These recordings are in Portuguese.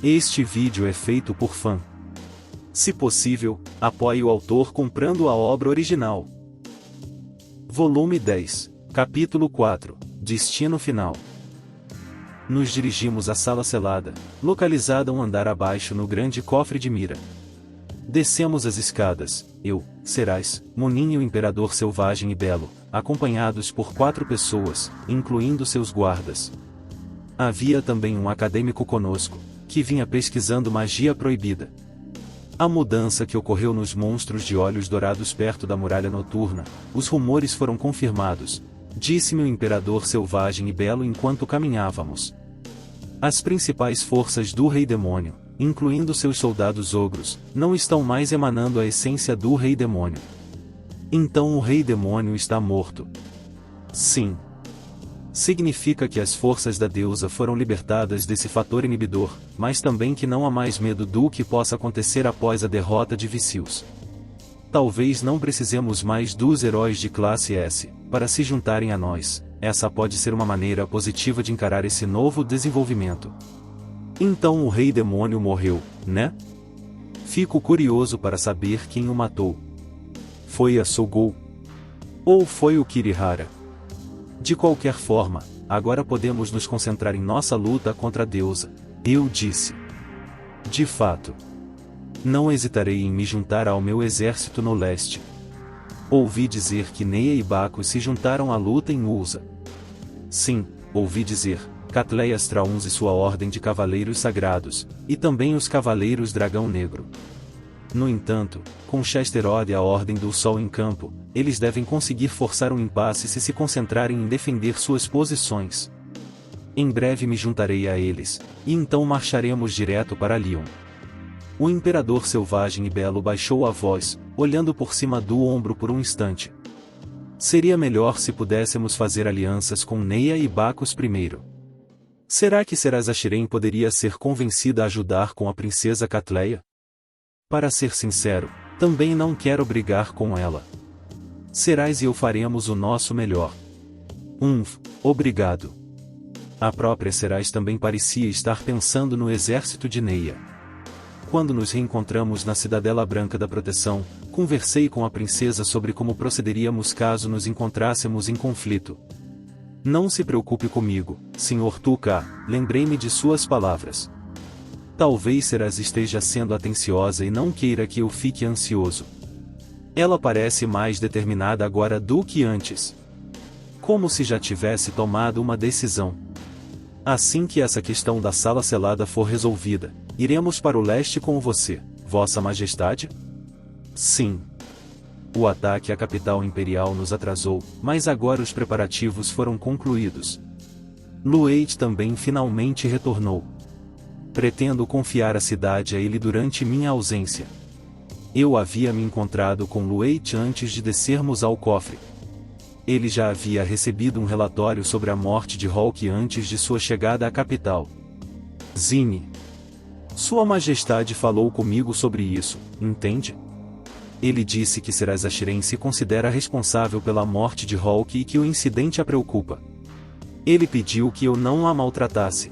Este vídeo é feito por fã. Se possível, apoie o autor comprando a obra original. Volume 10, Capítulo 4, Destino Final. Nos dirigimos à sala selada, localizada um andar abaixo no grande cofre de mira. Descemos as escadas, eu, Serais, Munin e o Imperador Selvagem e Belo, acompanhados por 4 pessoas, incluindo seus guardas. Havia também um acadêmico conosco, que vinha pesquisando magia proibida. A mudança que ocorreu nos monstros de olhos dourados perto da muralha noturna, os rumores foram confirmados, disse-me o Imperador Selvagem e Belo enquanto caminhávamos. As principais forças do Rei Demônio, incluindo seus soldados ogros, não estão mais emanando a essência do Rei Demônio. Então o Rei Demônio está morto. Sim. Significa que as forças da deusa foram libertadas desse fator inibidor, mas também que não há mais medo do que possa acontecer após a derrota de Vicious. Talvez não precisemos mais dos heróis de classe S, para se juntarem a nós. Essa pode ser uma maneira positiva de encarar esse novo desenvolvimento. Então o Rei Demônio morreu, né? Fico curioso para saber quem o matou. Foi a Sogou? Ou foi o Kirihara? De qualquer forma, agora podemos nos concentrar em nossa luta contra a deusa, eu disse. De fato. Não hesitarei em me juntar ao meu exército no leste. Ouvi dizer que Neia e Bacchus se juntaram à luta em Ulsa. Sim, ouvi dizer, Catleia Strauns e sua ordem de cavaleiros sagrados, e também os cavaleiros dragão negro. No entanto, com Chesterod e a Ordem do Sol em campo, eles devem conseguir forçar um impasse se concentrarem em defender suas posições. Em breve me juntarei a eles, e então marcharemos direto para Lyon. O Imperador Selvagem e Belo baixou a voz, olhando por cima do ombro por um instante. Seria melhor se pudéssemos fazer alianças com Neia e Bacchus primeiro. Será que Seraz-Achiren poderia ser convencida a ajudar com a princesa Catleia? Para ser sincero, também não quero brigar com ela. Seraz e eu faremos o nosso melhor. Obrigado. A própria Seraz também parecia estar pensando no exército de Neia. Quando nos reencontramos na Cidadela Branca da Proteção, conversei com a princesa sobre como procederíamos caso nos encontrássemos em conflito. Não se preocupe comigo, Sr. Tuca, lembrei-me de suas palavras. Talvez Seraz esteja sendo atenciosa e não queira que eu fique ansioso. Ela parece mais determinada agora do que antes. Como se já tivesse tomado uma decisão. Assim que essa questão da sala selada for resolvida, iremos para o leste com você, Vossa Majestade? Sim. O ataque à capital imperial nos atrasou, mas agora os preparativos foram concluídos. Lueit também finalmente retornou. Pretendo confiar a cidade a ele durante minha ausência. Eu havia me encontrado com Lueit antes de descermos ao cofre. Ele já havia recebido um relatório sobre a morte de Hulk antes de sua chegada à capital. Zine. Sua Majestade falou comigo sobre isso, entende? Ele disse que Seraz-Achiren se considera responsável pela morte de Hulk e que o incidente a preocupa. Ele pediu que eu não a maltratasse.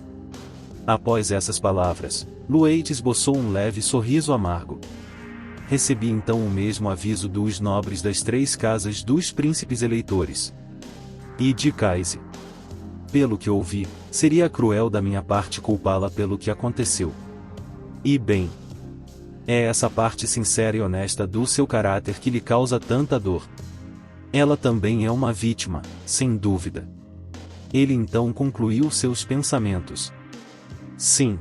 Após essas palavras, Lueit esboçou um leve sorriso amargo. Recebi então o mesmo aviso dos nobres das 3 casas dos príncipes eleitores. E de Kaise. Pelo que ouvi, seria cruel da minha parte culpá-la pelo que aconteceu. E bem, é essa parte sincera e honesta do seu caráter que lhe causa tanta dor. Ela também é uma vítima, sem dúvida. Ele então concluiu seus pensamentos. Sim.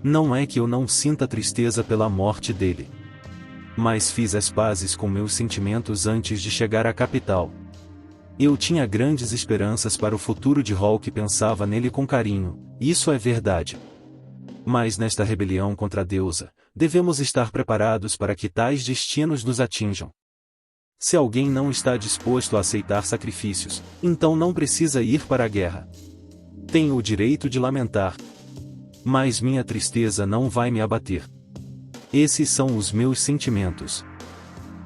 Não é que eu não sinta tristeza pela morte dele. Mas fiz as pazes com meus sentimentos antes de chegar à capital. Eu tinha grandes esperanças para o futuro de Hulk e pensava nele com carinho, isso é verdade. Mas nesta rebelião contra a deusa, devemos estar preparados para que tais destinos nos atinjam. Se alguém não está disposto a aceitar sacrifícios, então não precisa ir para a guerra. Tenho o direito de lamentar. Mas minha tristeza não vai me abater. Esses são os meus sentimentos.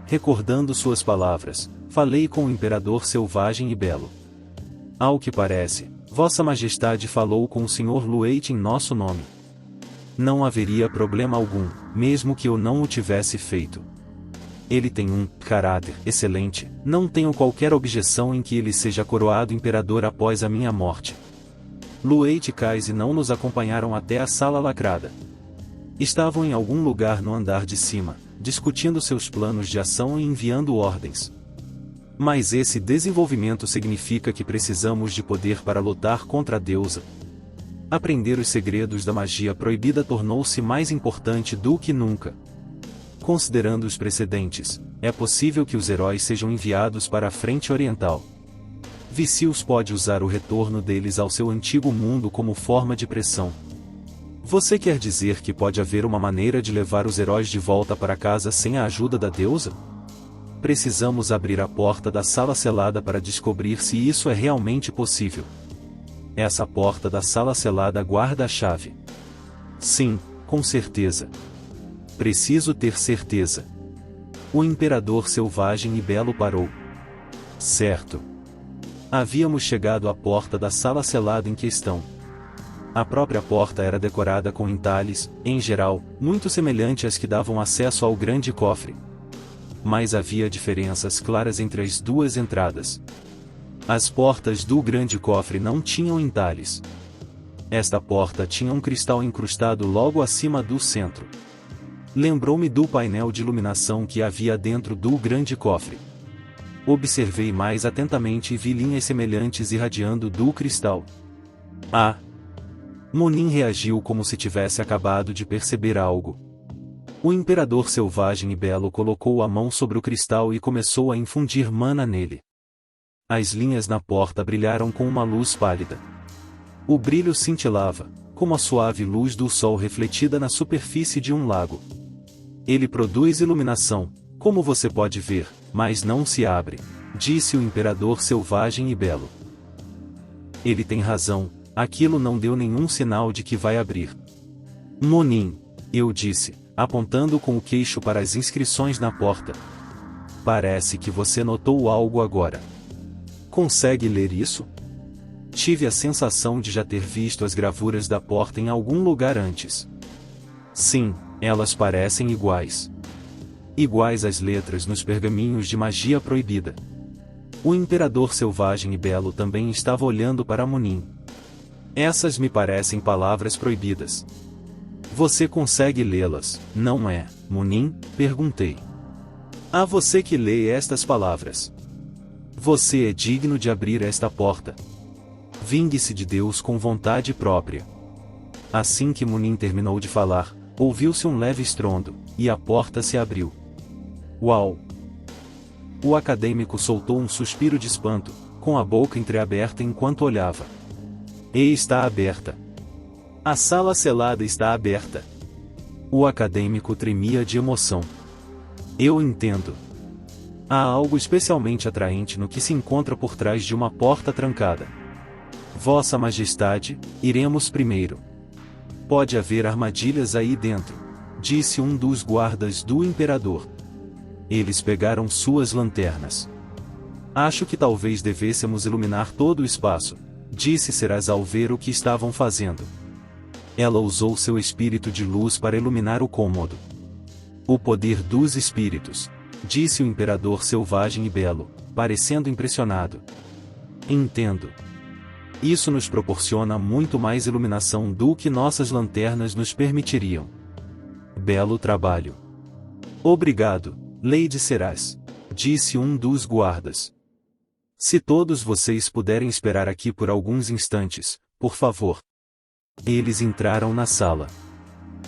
Recordando suas palavras, falei com o Imperador Selvagem e Belo. Ao que parece, Vossa Majestade falou com o Sr. Lueit em nosso nome. Não haveria problema algum, mesmo que eu não o tivesse feito. Ele tem um caráter excelente, não tenho qualquer objeção em que ele seja coroado imperador após a minha morte. Lueit e Kaise não nos acompanharam até a sala lacrada. Estavam em algum lugar no andar de cima, discutindo seus planos de ação e enviando ordens. Mas esse desenvolvimento significa que precisamos de poder para lutar contra a deusa. Aprender os segredos da magia proibida tornou-se mais importante do que nunca. Considerando os precedentes, é possível que os heróis sejam enviados para a frente oriental. Vicious pode usar o retorno deles ao seu antigo mundo como forma de pressão. Você quer dizer que pode haver uma maneira de levar os heróis de volta para casa sem a ajuda da deusa? Precisamos abrir a porta da sala selada para descobrir se isso é realmente possível. Essa porta da sala selada guarda a chave. Sim, com certeza. Preciso ter certeza. O imperador selvagem e belo parou. Certo. Havíamos chegado à porta da sala selada em questão. A própria porta era decorada com entalhes, em geral, muito semelhantes às que davam acesso ao grande cofre. Mas havia diferenças claras entre as duas entradas. As portas do grande cofre não tinham entalhes. Esta porta tinha um cristal incrustado logo acima do centro. Lembrou-me do painel de iluminação que havia dentro do grande cofre. Observei mais atentamente e vi linhas semelhantes irradiando do cristal. Ah! Monin reagiu como se tivesse acabado de perceber algo. O imperador selvagem e belo colocou a mão sobre o cristal e começou a infundir mana nele. As linhas na porta brilharam com uma luz pálida. O brilho cintilava, como a suave luz do sol refletida na superfície de um lago. Ele produz iluminação, como você pode ver, mas não se abre, disse o imperador selvagem e belo. Ele tem razão, aquilo não deu nenhum sinal de que vai abrir. Monin, eu disse, apontando com o queixo para as inscrições na porta. Parece que você notou algo agora. Consegue ler isso? Tive a sensação de já ter visto as gravuras da porta em algum lugar antes. Sim, elas parecem iguais. Iguais às letras nos pergaminhos de magia proibida. O imperador selvagem e belo também estava olhando para Monin. Essas me parecem palavras proibidas. Você consegue lê-las, não é, Monin? Perguntei. A você que lê estas palavras. Você é digno de abrir esta porta. Vingue-se de Deus com vontade própria. Assim que Monin terminou de falar, ouviu-se um leve estrondo, e a porta se abriu. Uau! O acadêmico soltou um suspiro de espanto, com a boca entreaberta enquanto olhava. E está aberta. A sala selada está aberta. O acadêmico tremia de emoção. Eu entendo. Há algo especialmente atraente no que se encontra por trás de uma porta trancada. Vossa Majestade, iremos primeiro. Pode haver armadilhas aí dentro, disse um dos guardas do imperador. Eles pegaram suas lanternas. Acho que talvez devêssemos iluminar todo o espaço, disse Seraz ao ver o que estavam fazendo. Ela usou seu espírito de luz para iluminar o cômodo. O poder dos espíritos, disse o imperador selvagem e belo, parecendo impressionado. Entendo. Isso nos proporciona muito mais iluminação do que nossas lanternas nos permitiriam. Belo trabalho. Obrigado, Lady Seraz, disse um dos guardas. Se todos vocês puderem esperar aqui por alguns instantes, por favor. Eles entraram na sala.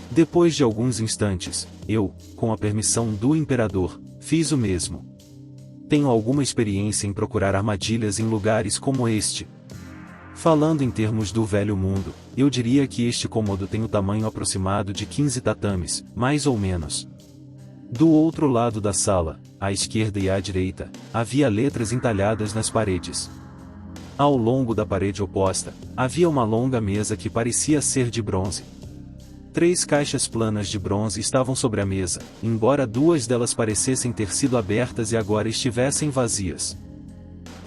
Depois de alguns instantes, eu, com a permissão do imperador, fiz o mesmo. Tenho alguma experiência em procurar armadilhas em lugares como este. Falando em termos do velho mundo, eu diria que este cômodo tem o tamanho aproximado de 15 tatames, mais ou menos. Do outro lado da sala, à esquerda e à direita, havia letras entalhadas nas paredes. Ao longo da parede oposta, havia uma longa mesa que parecia ser de bronze. 3 caixas planas de bronze estavam sobre a mesa, embora 2 delas parecessem ter sido abertas e agora estivessem vazias.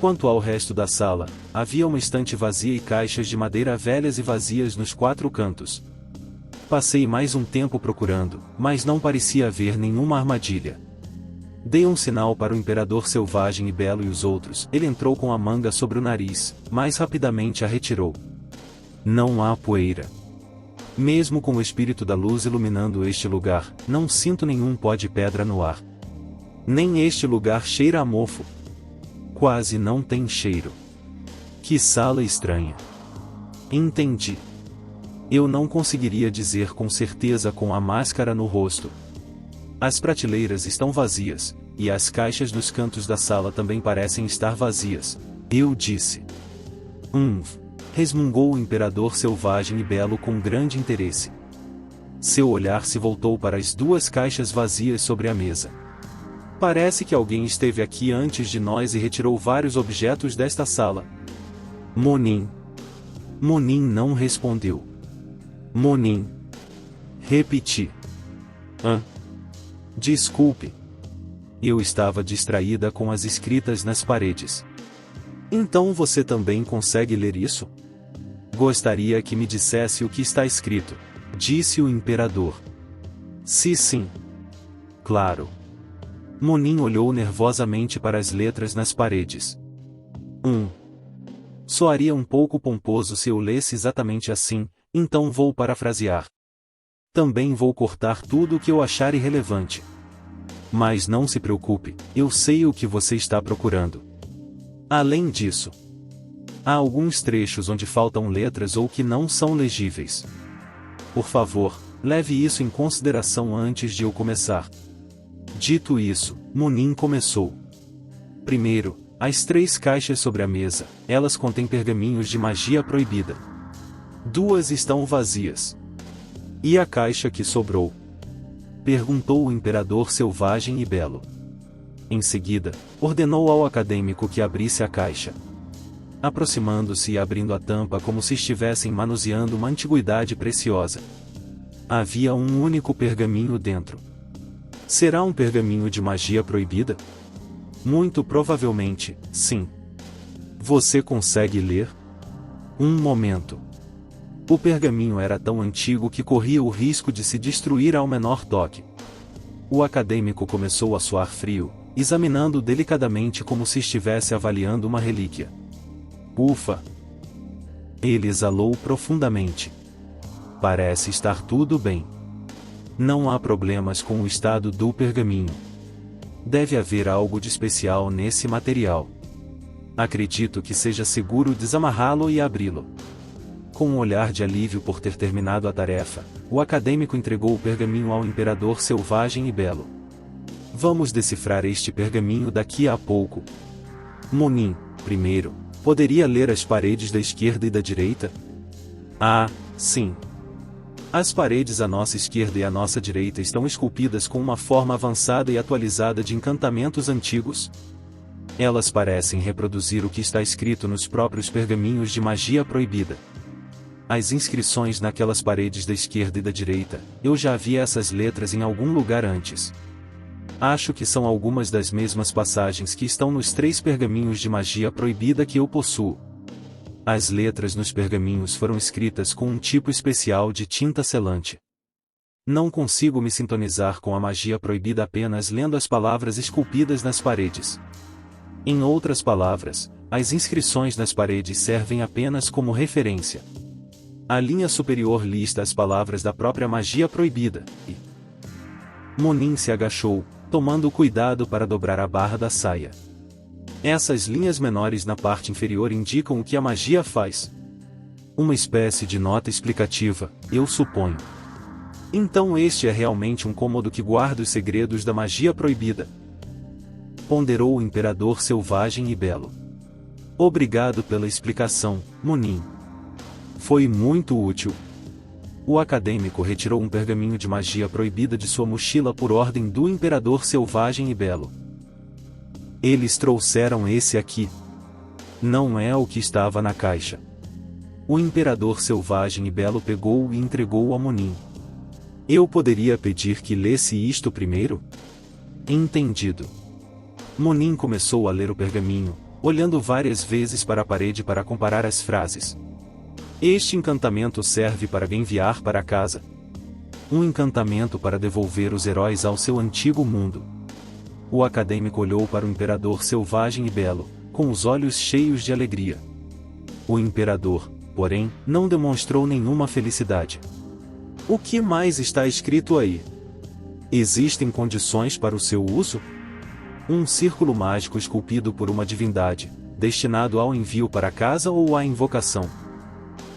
Quanto ao resto da sala, havia uma estante vazia e caixas de madeira velhas e vazias nos 4 cantos. Passei mais um tempo procurando, mas não parecia haver nenhuma armadilha. Dei um sinal para o imperador selvagem e belo e os outros. Ele entrou com a manga sobre o nariz, mas rapidamente a retirou. Não há poeira. Mesmo com o espírito da luz iluminando este lugar, não sinto nenhum pó de pedra no ar. Nem este lugar cheira a mofo. Quase não tem cheiro. Que sala estranha. Entendi. Eu não conseguiria dizer com certeza com a máscara no rosto. As prateleiras estão vazias, e as caixas nos cantos da sala também parecem estar vazias, eu disse. Resmungou o imperador selvagem e belo com grande interesse. Seu olhar se voltou para as duas caixas vazias sobre a mesa. Parece que alguém esteve aqui antes de nós e retirou vários objetos desta sala. Monin. Monin não respondeu. Monin. Repeti. Desculpe. Eu estava distraída com as escritas nas paredes. Então você também consegue ler isso? Gostaria que me dissesse o que está escrito, disse o imperador. Sim. Claro. Monin olhou nervosamente para as letras nas paredes. Soaria um pouco pomposo se eu lesse exatamente assim, então vou parafrasear. Também vou cortar tudo o que eu achar irrelevante. Mas não se preocupe, eu sei o que você está procurando. Além disso, há alguns trechos onde faltam letras ou que não são legíveis. Por favor, leve isso em consideração antes de eu começar. Dito isso, Monin começou. Primeiro, as 3 caixas sobre a mesa, elas contêm pergaminhos de magia proibida. 2 estão vazias. E a caixa que sobrou? Perguntou o imperador selvagem e belo. Em seguida, ordenou ao acadêmico que abrisse a caixa. Aproximando-se e abrindo a tampa como se estivessem manuseando uma antiguidade preciosa. Havia um único pergaminho dentro. Será um pergaminho de magia proibida? Muito provavelmente, sim. Você consegue ler? Um momento. O pergaminho era tão antigo que corria o risco de se destruir ao menor toque. O acadêmico começou a suar frio, examinando delicadamente como se estivesse avaliando uma relíquia. Ufa! Ele exalou profundamente. Parece estar tudo bem. Não há problemas com o estado do pergaminho. Deve haver algo de especial nesse material. Acredito que seja seguro desamarrá-lo e abri-lo. Com um olhar de alívio por ter terminado a tarefa, o acadêmico entregou o pergaminho ao imperador selvagem e belo. Vamos decifrar este pergaminho daqui a pouco. Monin, primeiro, poderia ler as paredes da esquerda e da direita? Ah, sim. As paredes à nossa esquerda e à nossa direita estão esculpidas com uma forma avançada e atualizada de encantamentos antigos. Elas parecem reproduzir o que está escrito nos próprios pergaminhos de magia proibida. As inscrições naquelas paredes da esquerda e da direita, eu já vi essas letras em algum lugar antes. Acho que são algumas das mesmas passagens que estão nos 3 pergaminhos de magia proibida que eu possuo. As letras nos pergaminhos foram escritas com um tipo especial de tinta selante. Não consigo me sintonizar com a magia proibida apenas lendo as palavras esculpidas nas paredes. Em outras palavras, as inscrições nas paredes servem apenas como referência. A linha superior lista as palavras da própria magia proibida, e... Monin se agachou, tomando cuidado para dobrar a barra da saia. Essas linhas menores na parte inferior indicam o que a magia faz. Uma espécie de nota explicativa, eu suponho. Então este é realmente um cômodo que guarda os segredos da magia proibida. Ponderou o imperador selvagem e belo. Obrigado pela explicação, Monin. Foi muito útil. O acadêmico retirou um pergaminho de magia proibida de sua mochila por ordem do imperador selvagem e belo. Eles trouxeram esse aqui. Não é o que estava na caixa. O imperador selvagem e belo pegou-o e entregou-o a Monin. Eu poderia pedir que lesse isto primeiro? Entendido. Monin começou a ler o pergaminho, olhando várias vezes para a parede para comparar as frases. Este encantamento serve para enviar para casa. um encantamento para devolver os heróis ao seu antigo mundo. O acadêmico olhou para o imperador selvagem e belo, com os olhos cheios de alegria. O imperador, porém, não demonstrou nenhuma felicidade. O que mais está escrito aí? Existem condições para o seu uso? Um círculo mágico esculpido por uma divindade, destinado ao envio para casa ou à invocação.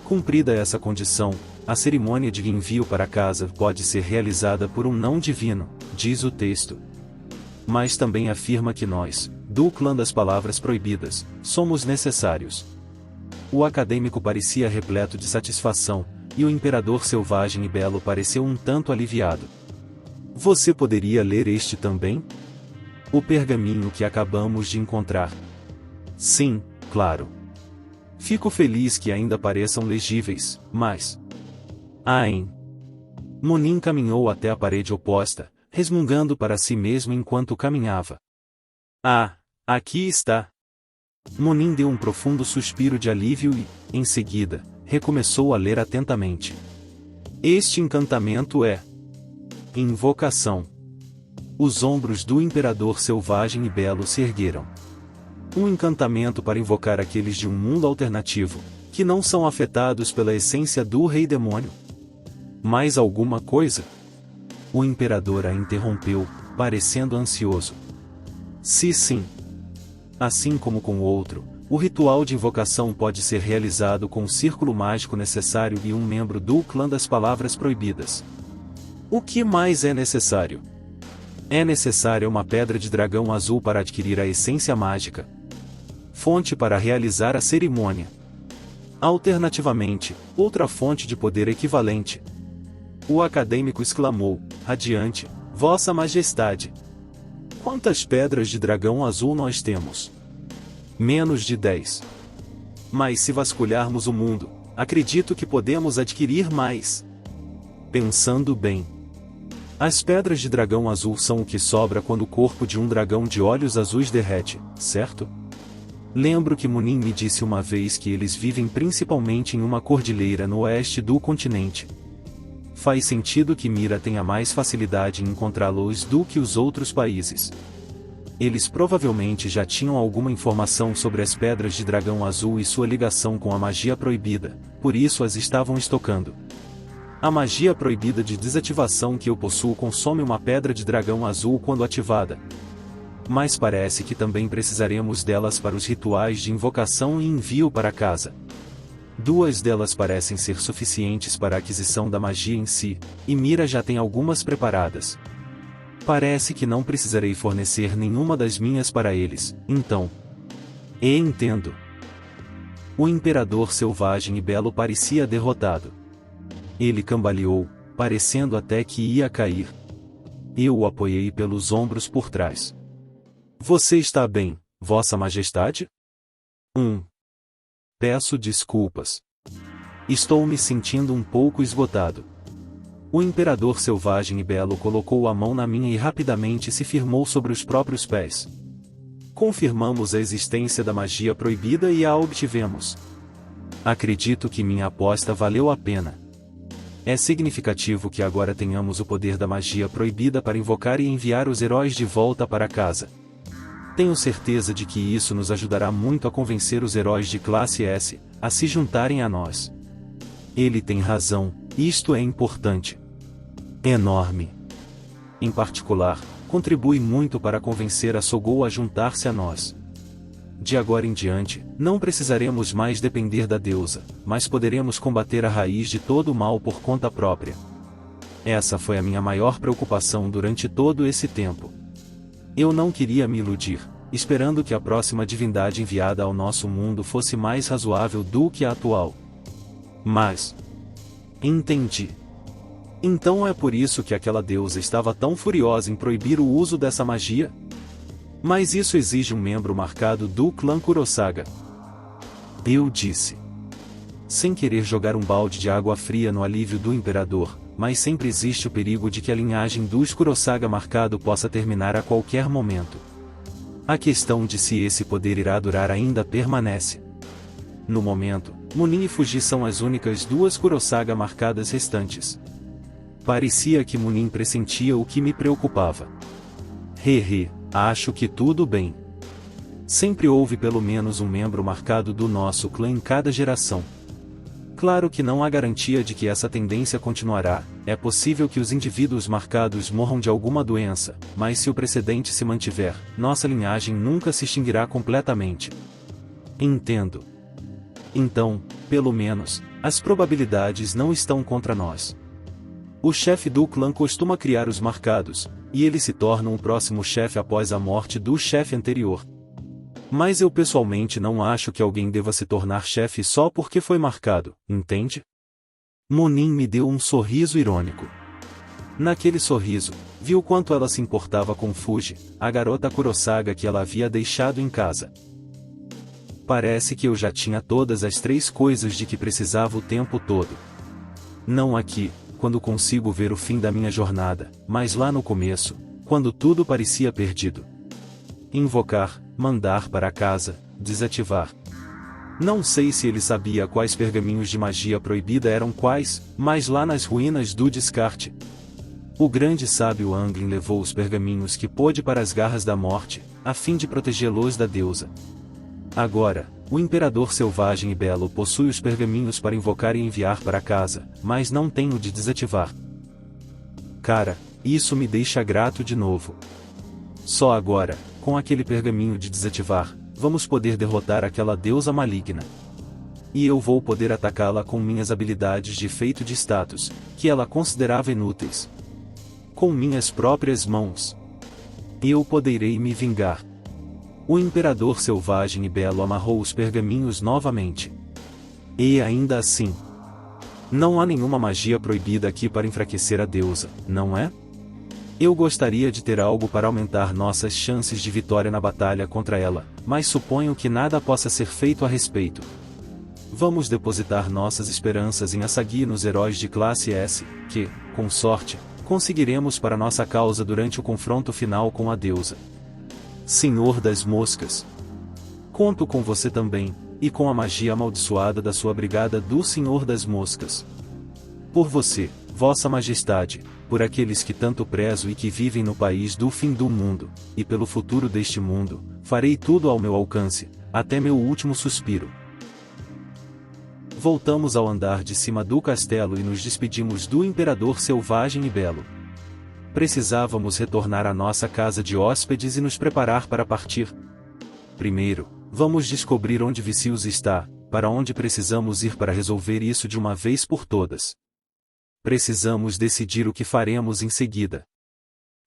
Cumprida essa condição, a cerimônia de envio para casa pode ser realizada por um não divino, diz o texto. Mas também afirma que nós, do clã das palavras proibidas, somos necessários. O acadêmico parecia repleto de satisfação, e o imperador selvagem e belo pareceu um tanto aliviado. Você poderia ler este também? O pergaminho que acabamos de encontrar. Sim, claro. Fico feliz que ainda pareçam legíveis, mas... Munin caminhou até a parede oposta, resmungando para si mesmo enquanto caminhava. Ah, aqui está! Munin deu um profundo suspiro de alívio e, em seguida, recomeçou a ler atentamente. Este encantamento é... Invocação. Os ombros do imperador selvagem e belo se ergueram. Um encantamento para invocar aqueles de um mundo alternativo, que não são afetados pela essência do rei demônio. Mais alguma coisa? O imperador a interrompeu, parecendo ansioso. Sim. Assim como com o outro, o ritual de invocação pode ser realizado com o círculo mágico necessário e um membro do clã das palavras proibidas. O que mais é necessário? É necessária uma pedra de dragão azul para adquirir a essência mágica. Fonte para realizar a cerimônia. Alternativamente, outra fonte de poder equivalente. O acadêmico exclamou, radiante, Vossa Majestade! Quantas pedras de dragão azul nós temos? Menos de 10. Mas se vasculharmos o mundo, acredito que podemos adquirir mais. Pensando bem. As pedras de dragão azul são o que sobra quando o corpo de um dragão de olhos azuis derrete, certo? Lembro que Munin me disse uma vez que eles vivem principalmente em uma cordilheira no oeste do continente. Faz sentido que Mira tenha mais facilidade em encontrá-los do que os outros países. Eles provavelmente já tinham alguma informação sobre as pedras de dragão azul e sua ligação com a magia proibida, por isso as estavam estocando. A magia proibida de desativação que eu possuo consome uma pedra de dragão azul quando ativada. Mas parece que também precisaremos delas para os rituais de invocação e envio para casa. 2 delas parecem ser suficientes para a aquisição da magia em si, e Mira já tem algumas preparadas. Parece que não precisarei fornecer nenhuma das minhas para eles, então. Entendo. O imperador selvagem e belo parecia derrotado. Ele cambaleou, parecendo até que ia cair. Eu o apoiei pelos ombros por trás. Você está bem, Vossa Majestade? Peço desculpas. Estou me sentindo um pouco esgotado. O imperador selvagem e belo colocou a mão na minha e rapidamente se firmou sobre os próprios pés. Confirmamos a existência da magia proibida e a obtivemos. Acredito que minha aposta valeu a pena. É significativo que agora tenhamos o poder da magia proibida para invocar e enviar os heróis de volta para casa. Tenho certeza de que isso nos ajudará muito a convencer os heróis de classe S a se juntarem a nós. Ele tem razão, isto é importante. Enorme. Em particular, contribui muito para convencer a Sogou a juntar-se a nós. De agora em diante, não precisaremos mais depender da deusa, mas poderemos combater a raiz de todo o mal por conta própria. Essa foi a minha maior preocupação durante todo esse tempo. Eu não queria me iludir, esperando que a próxima divindade enviada ao nosso mundo fosse mais razoável do que a atual. Mas... entendi. Então é por isso que aquela deusa estava tão furiosa em proibir o uso dessa magia? Mas isso exige um membro marcado do clã Kurosaga. Eu disse. Sem querer jogar um balde de água fria no alívio do imperador, mas sempre existe o perigo de que a linhagem dos Kurosaga marcado possa terminar a qualquer momento. A questão de se esse poder irá durar ainda permanece. No momento, Munin e Fuji são as únicas 2 Kurosaga marcadas restantes. Parecia que Munin pressentia o que me preocupava. Acho que tudo bem. Sempre houve pelo menos um membro marcado do nosso clã em cada geração. Claro que não há garantia de que essa tendência continuará, é possível que os indivíduos marcados morram de alguma doença, mas se o precedente se mantiver, nossa linhagem nunca se extinguirá completamente. Entendo. Então, pelo menos, as probabilidades não estão contra nós. O chefe do clã costuma criar os marcados, e eles se tornam o próximo chefe após a morte do chefe anterior. Mas eu pessoalmente não acho que alguém deva se tornar chefe só porque foi marcado, entende? Munin me deu um sorriso irônico. Naquele sorriso, vi o quanto ela se importava com Fuji, a garota Kurosaga que ela havia deixado em casa. Parece que eu já tinha todas as 3 coisas de que precisava o tempo todo. Não aqui, quando consigo ver o fim da minha jornada, mas lá no começo, quando tudo parecia perdido. Invocar, mandar para casa, desativar. Não sei se ele sabia quais pergaminhos de magia proibida eram quais, mas lá nas ruínas do descarte, o grande sábio Anglin levou os pergaminhos que pôde para as garras da morte, a fim de protegê-los da deusa. Agora, o imperador selvagem e belo possui os pergaminhos para invocar e enviar para casa, mas não tem o de desativar. Cara, isso me deixa grato de novo. Só agora, com aquele pergaminho de desativar, vamos poder derrotar aquela deusa maligna. E eu vou poder atacá-la com minhas habilidades de efeito de status, que ela considerava inúteis. Com minhas próprias mãos. Eu poderei me vingar. O imperador selvagem e belo amarrou os pergaminhos novamente. E ainda assim, não há nenhuma magia proibida aqui para enfraquecer a deusa, não é? Eu gostaria de ter algo para aumentar nossas chances de vitória na batalha contra ela, mas suponho que nada possa ser feito a respeito. Vamos depositar nossas esperanças em Asagi e nos heróis de classe S, que, com sorte, conseguiremos para nossa causa durante o confronto final com a deusa. Senhor das Moscas. Conto com você também, e com a magia amaldiçoada da sua brigada do Senhor das Moscas. Por você, Vossa Majestade, por aqueles que tanto prezo e que vivem no país do fim do mundo, e pelo futuro deste mundo, farei tudo ao meu alcance, até meu último suspiro. Voltamos ao andar de cima do castelo e nos despedimos do imperador selvagem e belo. Precisávamos retornar à nossa casa de hóspedes e nos preparar para partir. Primeiro, vamos descobrir onde Vicious está, para onde precisamos ir para resolver isso de uma vez por todas. Precisamos decidir o que faremos em seguida.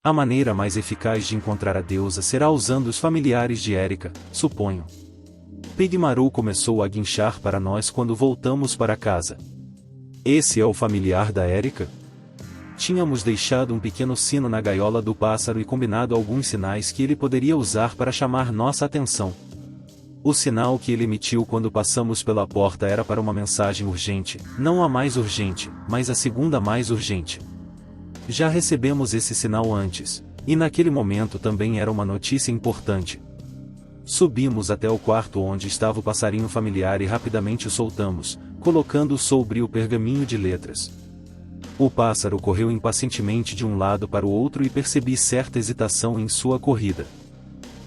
A maneira mais eficaz de encontrar a deusa será usando os familiares de Erika, suponho. Pigmaru começou a guinchar para nós quando voltamos para casa. Esse é o familiar da Erika? Tínhamos deixado um pequeno sino na gaiola do pássaro e combinado alguns sinais que ele poderia usar para chamar nossa atenção. O sinal que ele emitiu quando passamos pela porta era para uma mensagem urgente, não a mais urgente, mas a segunda mais urgente. Já recebemos esse sinal antes, e naquele momento também era uma notícia importante. Subimos até o quarto onde estava o passarinho familiar e rapidamente o soltamos, colocando-o sobre o pergaminho de letras. O pássaro correu impacientemente de um lado para o outro e percebi certa hesitação em sua corrida.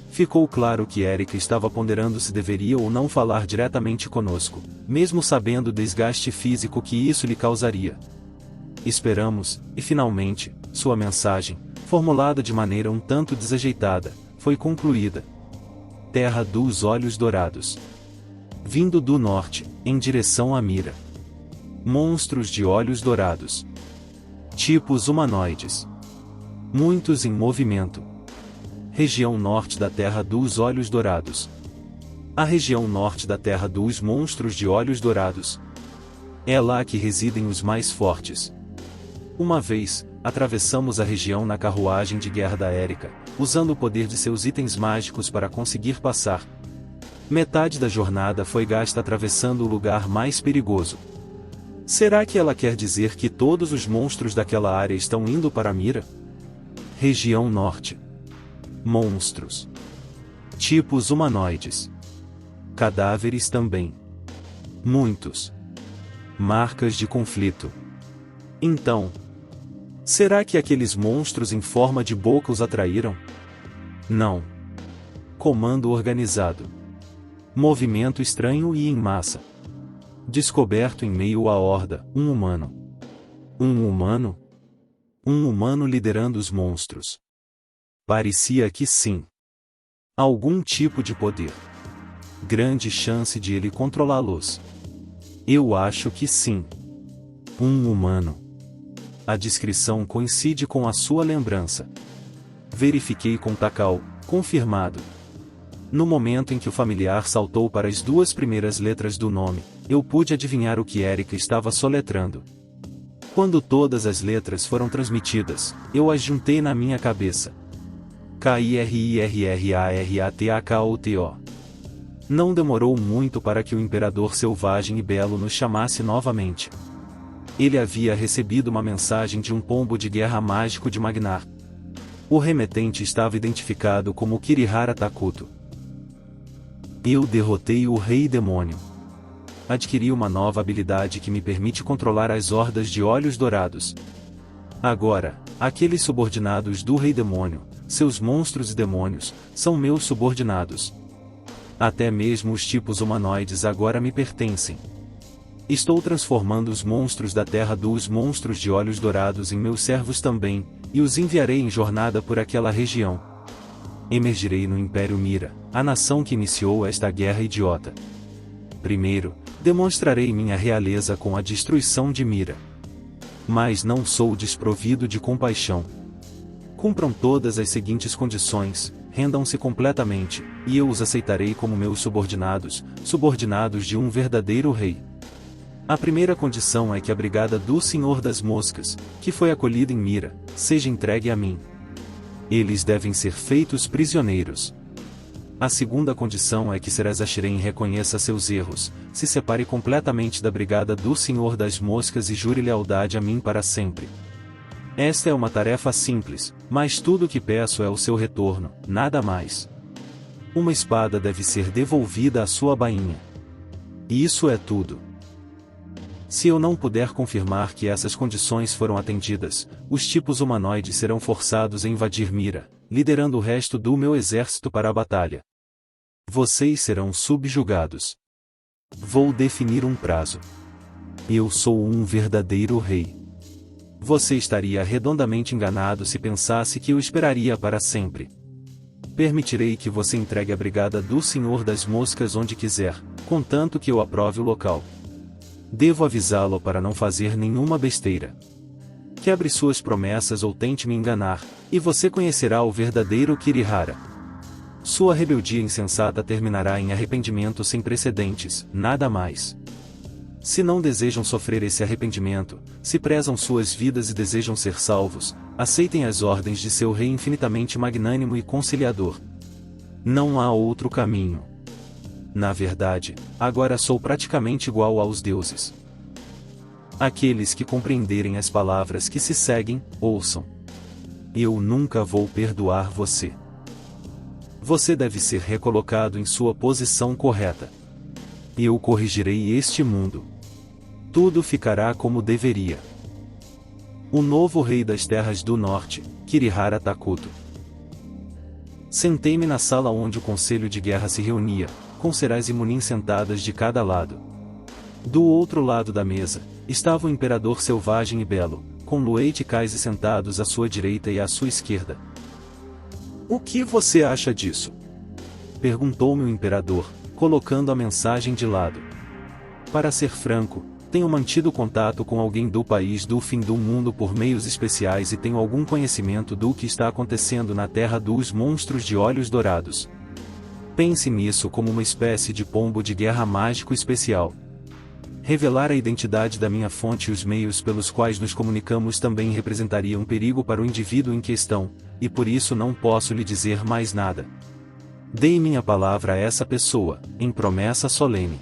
Ficou claro que Erika estava ponderando se deveria ou não falar diretamente conosco, mesmo sabendo o desgaste físico que isso lhe causaria. Esperamos, e finalmente, sua mensagem, formulada de maneira um tanto desajeitada, foi concluída. Terra dos Olhos Dourados. Vindo do norte, em direção à mira. Monstros de olhos dourados. Tipos humanoides. Muitos em movimento. Região norte da Terra dos Olhos Dourados. A região norte da Terra dos Monstros de Olhos Dourados. É lá que residem os mais fortes. Uma vez, atravessamos a região na carruagem de guerra da Erika, usando o poder de seus itens mágicos para conseguir passar. Metade da jornada foi gasta atravessando o lugar mais perigoso. Será que ela quer dizer que todos os monstros daquela área estão indo para a mira? Região norte. Monstros. Tipos humanoides. Cadáveres também. Muitos. Marcas de conflito. Então, Será que aqueles monstros em forma de boca os atraíram? Não. Comando organizado. Movimento estranho e em massa. Descoberto em meio à horda, um humano. Um humano? Um humano liderando os monstros. Parecia que sim. Algum tipo de poder. Grande chance de ele controlá-los. Eu acho que sim. Um humano. A descrição coincide com a sua lembrança. Verifiquei com Takao, confirmado. No momento em que o familiar saltou para as duas primeiras letras do nome, eu pude adivinhar o que Erika estava soletrando. Quando todas as letras foram transmitidas, eu as juntei na minha cabeça. Kirrraratakouto. Não demorou muito para que o imperador selvagem e belo nos chamasse novamente. Ele havia recebido uma mensagem de um pombo de guerra mágico de Magnar. O remetente estava identificado como Kirihara Takuto. Eu derrotei o Rei Demônio. Adquiri uma nova habilidade que me permite controlar as hordas de olhos dourados. Agora, aqueles subordinados do Rei Demônio, seus monstros e demônios, são meus subordinados. Até mesmo os tipos humanoides agora me pertencem. Estou transformando os monstros da terra dos monstros de olhos dourados em meus servos também, e os enviarei em jornada por aquela região. Emergirei no Império Mira, a nação que iniciou esta guerra idiota. Primeiro, demonstrarei minha realeza com a destruição de Mira. Mas não sou desprovido de compaixão. Cumpram todas as seguintes condições, rendam-se completamente, e eu os aceitarei como meus subordinados, subordinados de um verdadeiro rei. A primeira condição é que a brigada do Senhor das Moscas, que foi acolhida em Mira, seja entregue a mim. Eles devem ser feitos prisioneiros. A segunda condição é que Serezachiren reconheça seus erros, se separe completamente da brigada do Senhor das Moscas e jure lealdade a mim para sempre. Esta é uma tarefa simples, mas tudo o que peço é o seu retorno, nada mais. Uma espada deve ser devolvida à sua bainha. E isso é tudo. Se eu não puder confirmar que essas condições foram atendidas, os tipos humanoides serão forçados a invadir Mira, liderando o resto do meu exército para a batalha. Vocês serão subjugados. Vou definir um prazo. Eu sou um verdadeiro rei. Você estaria redondamente enganado se pensasse que eu esperaria para sempre. Permitirei que você entregue a brigada do Senhor das Moscas onde quiser, contanto que eu aprove o local. Devo avisá-lo para não fazer nenhuma besteira. Quebre suas promessas ou tente me enganar, e você conhecerá o verdadeiro Kirihara. Sua rebeldia insensata terminará em arrependimento sem precedentes, nada mais. Se não desejam sofrer esse arrependimento, se prezam suas vidas e desejam ser salvos, aceitem as ordens de seu rei infinitamente magnânimo e conciliador. Não há outro caminho. Na verdade, agora sou praticamente igual aos deuses. Aqueles que compreenderem as palavras que se seguem, ouçam. Eu nunca vou perdoar você. Você deve ser recolocado em sua posição correta. Eu corrigirei este mundo. Tudo ficará como deveria. O novo rei das terras do norte, Kirihara Takuto. Sentei-me na sala onde o conselho de guerra se reunia, com Seraz e Munin sentadas de cada lado. Do outro lado da mesa, estava o imperador selvagem e belo, com Lueit e Kaise sentados à sua direita e à sua esquerda. O que você acha disso? Perguntou-me o imperador, colocando a mensagem de lado. Para ser franco, tenho mantido contato com alguém do país do fim do mundo por meios especiais e tenho algum conhecimento do que está acontecendo na terra dos monstros de olhos dourados. Pense nisso como uma espécie de pombo de guerra mágico especial. Revelar a identidade da minha fonte e os meios pelos quais nos comunicamos também representaria um perigo para o indivíduo em questão, e por isso não posso lhe dizer mais nada. Dei minha palavra a essa pessoa, em promessa solene.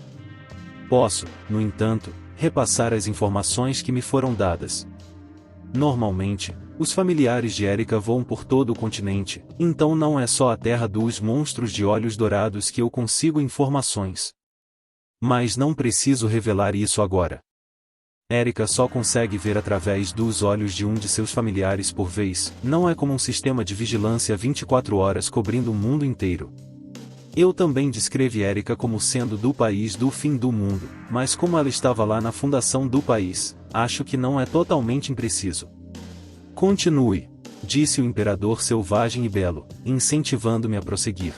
Posso, no entanto, repassar as informações que me foram dadas. Normalmente, os familiares de Erika voam por todo o continente, então não é só a terra dos monstros de olhos dourados que eu consigo informações. Mas não preciso revelar isso agora. Erika só consegue ver através dos olhos de um de seus familiares por vez, não é como um sistema de vigilância 24 horas cobrindo o mundo inteiro. Eu também descrevi Erika como sendo do país do fim do mundo, mas como ela estava lá na fundação do país, acho que não é totalmente impreciso. Continue, disse o imperador selvagem e belo, incentivando-me a prosseguir.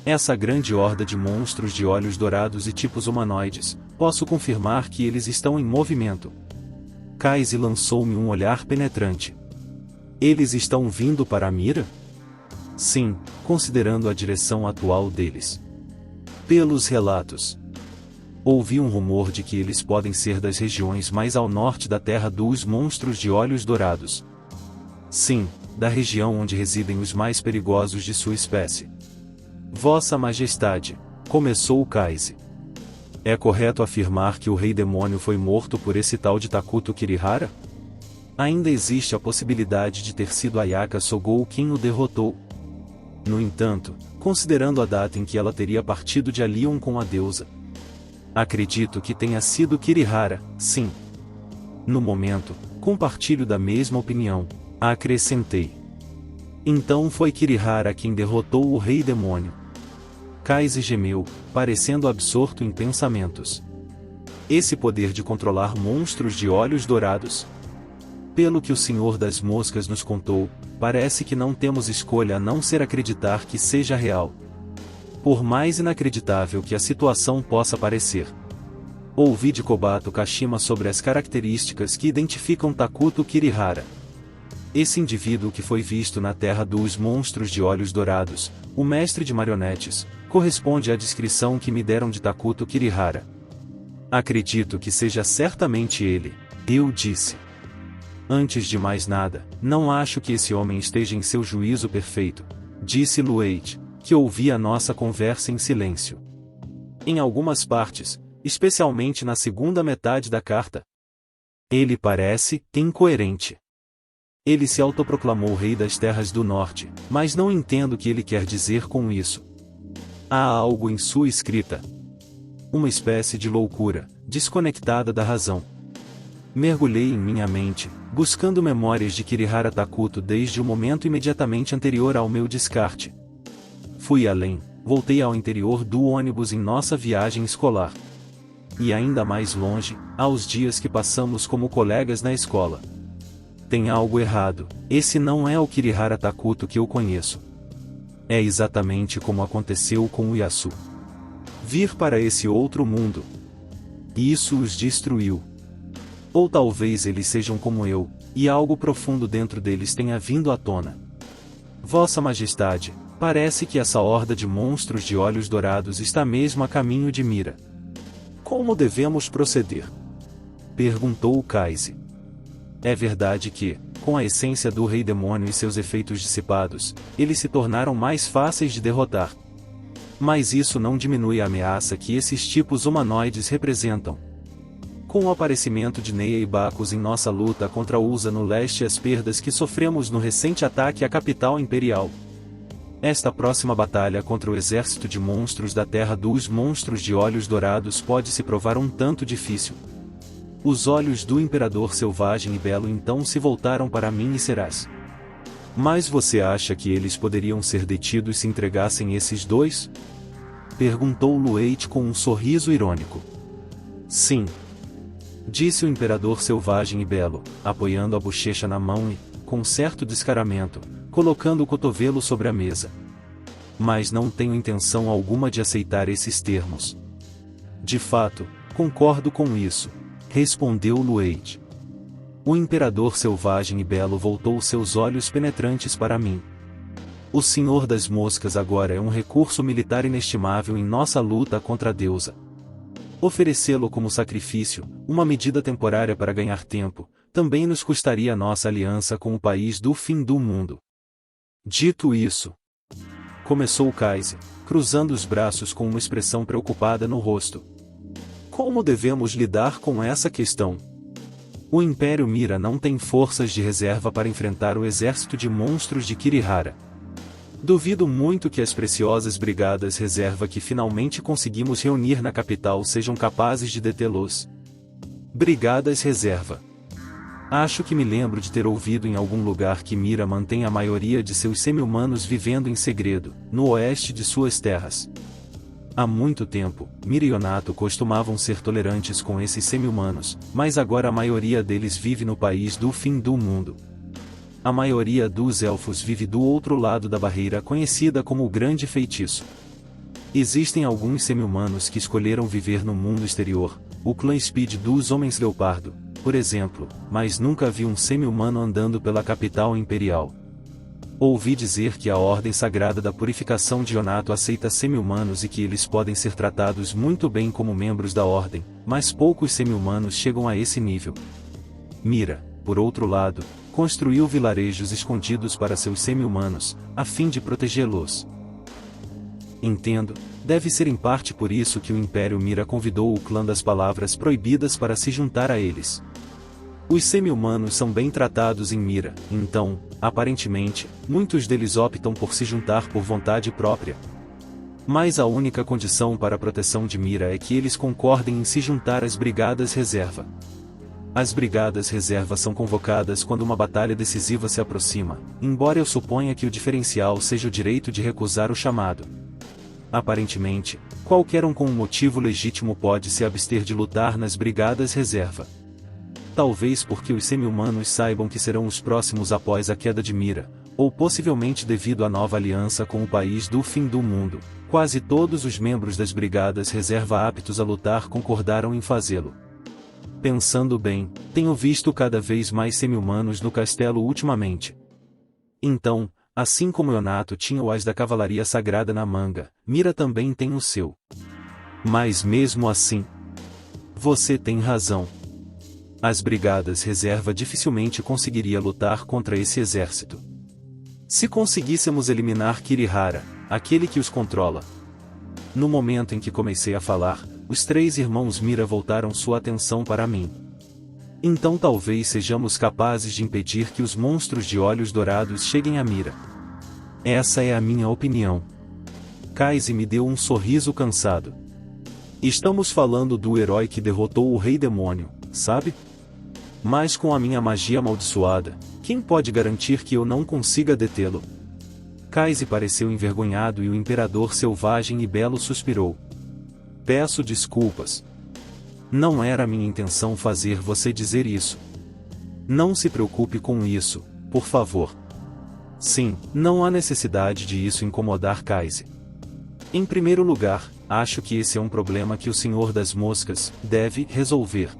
Essa grande horda de monstros de olhos dourados e tipos humanoides, posso confirmar que eles estão em movimento. Kaise lançou-me um olhar penetrante. Eles estão vindo para a mira? Sim, considerando a direção atual deles. Pelos relatos, ouvi um rumor de que eles podem ser das regiões mais ao norte da Terra dos monstros de olhos dourados. Sim, da região onde residem os mais perigosos de sua espécie. Vossa Majestade, começou Kaise. É correto afirmar que o Rei Demônio foi morto por esse tal de Takuto Kirihara? Ainda existe a possibilidade de ter sido Ayaka Sogou quem o derrotou. No entanto, considerando a data em que ela teria partido de Alion com a deusa, acredito que tenha sido Kirihara, sim. No momento, compartilho da mesma opinião, acrescentei. Então foi Kirihara quem derrotou o Rei Demônio. Kaise gemeu, parecendo absorto em pensamentos. Esse poder de controlar monstros de olhos dourados? Pelo que o Senhor das Moscas nos contou, parece que não temos escolha a não ser acreditar que seja real. Por mais inacreditável que a situação possa parecer. Ouvi de Kobato Kashima sobre as características que identificam Takuto Kirihara. Esse indivíduo que foi visto na Terra dos Monstros de Olhos Dourados, o mestre de marionetes, corresponde à descrição que me deram de Takuto Kirihara. Acredito que seja certamente ele, eu disse. Antes de mais nada, não acho que esse homem esteja em seu juízo perfeito, disse Lueit, que ouvia a nossa conversa em silêncio. Em algumas partes, especialmente na segunda metade da carta, ele parece incoerente. Ele se autoproclamou rei das terras do norte, mas não entendo o que ele quer dizer com isso. Há algo em sua escrita. Uma espécie de loucura, desconectada da razão. Mergulhei em minha mente, buscando memórias de Kirihara Takuto desde o momento imediatamente anterior ao meu descarte. Fui além, voltei ao interior do ônibus em nossa viagem escolar. E ainda mais longe, aos dias que passamos como colegas na escola. Tem algo errado, esse não é o Kirihara Takuto que eu conheço. É exatamente como aconteceu com o Yasu. Vir para esse outro mundo. Isso os destruiu. Ou talvez eles sejam como eu, e algo profundo dentro deles tenha vindo à tona. Vossa Majestade, parece que essa horda de monstros de olhos dourados está mesmo a caminho de Mira. Como devemos proceder? Perguntou Kaise. É verdade que, com a essência do Rei Demônio e seus efeitos dissipados, eles se tornaram mais fáceis de derrotar. Mas isso não diminui a ameaça que esses tipos humanoides representam. Com o aparecimento de Neia e Bacchus em nossa luta contra Usa no leste e as perdas que sofremos no recente ataque à capital imperial, esta próxima batalha contra o exército de monstros da Terra dos Monstros de Olhos Dourados pode se provar um tanto difícil. Os olhos do Imperador Selvagem e Belo então se voltaram para mim e Serás. Mas você acha que eles poderiam ser detidos se entregassem esses dois? Perguntou Lueit com um sorriso irônico. Sim. Disse o Imperador Selvagem e Belo, apoiando a bochecha na mão e, com certo descaramento, colocando o cotovelo sobre a mesa. Mas não tenho intenção alguma de aceitar esses termos. De fato, concordo com isso, respondeu Lueit. O Imperador Selvagem e Belo voltou seus olhos penetrantes para mim. O Senhor das Moscas agora é um recurso militar inestimável em nossa luta contra a deusa. Oferecê-lo como sacrifício, uma medida temporária para ganhar tempo, também nos custaria nossa aliança com o país do fim do mundo. Dito isso, começou Kaise, cruzando os braços com uma expressão preocupada no rosto. Como devemos lidar com essa questão? O Império Mira não tem forças de reserva para enfrentar o exército de monstros de Kirihara. Duvido muito que as preciosas brigadas reserva que finalmente conseguimos reunir na capital sejam capazes de detê-los. Brigadas Reserva. Acho que me lembro de ter ouvido em algum lugar que Mira mantém a maioria de seus semi-humanos vivendo em segredo, no oeste de suas terras. Há muito tempo, Mira e Onato costumavam ser tolerantes com esses semi-humanos, mas agora a maioria deles vive no país do fim do mundo. A maioria dos elfos vive do outro lado da barreira conhecida como o Grande Feitiço. Existem alguns semi-humanos que escolheram viver no mundo exterior, o clã Speed dos Homens Leopardo, por exemplo, mas nunca vi um semi-humano andando pela capital imperial. Ouvi dizer que a Ordem Sagrada da Purificação de Onato aceita semi-humanos e que eles podem ser tratados muito bem como membros da Ordem, mas poucos semi-humanos chegam a esse nível. Mira, por outro lado, construiu vilarejos escondidos para seus semi-humanos, a fim de protegê-los. Entendo, deve ser em parte por isso que o Império Mira convidou o Clã das Palavras Proibidas para se juntar a eles. Os semi-humanos são bem tratados em Mira, então, aparentemente, muitos deles optam por se juntar por vontade própria. Mas a única condição para a proteção de Mira é que eles concordem em se juntar às Brigadas Reserva. As Brigadas Reserva são convocadas quando uma batalha decisiva se aproxima, embora eu suponha que o diferencial seja o direito de recusar o chamado. Aparentemente, qualquer um com um motivo legítimo pode se abster de lutar nas Brigadas Reserva. Talvez porque os semi-humanos saibam que serão os próximos após a queda de Mira, ou possivelmente devido à nova aliança com o país do fim do mundo, quase todos os membros das Brigadas Reserva aptos a lutar concordaram em fazê-lo. Pensando bem, tenho visto cada vez mais semi-humanos no castelo ultimamente. Então, assim como Onato tinha o as da Cavalaria Sagrada na manga, Mira também tem o seu. Mas mesmo assim, você tem razão. As Brigadas Reserva dificilmente conseguiria lutar contra esse exército. Se conseguíssemos eliminar Kirihara, aquele que os controla. No momento em que comecei a falar, os três irmãos Mira voltaram sua atenção para mim. Então talvez sejamos capazes de impedir que os monstros de olhos dourados cheguem a Mira. Essa é a minha opinião. Kaize me deu um sorriso cansado. Estamos falando do herói que derrotou o Rei Demônio, sabe? Mas com a minha magia amaldiçoada, quem pode garantir que eu não consiga detê-lo? Kaize pareceu envergonhado e o Imperador Selvagem e Belo suspirou. Peço desculpas. Não era minha intenção fazer você dizer isso. Não se preocupe com isso, por favor. Sim, não há necessidade de isso incomodar Kaize. Em primeiro lugar, acho que esse é um problema que o Senhor das Moscas deve resolver.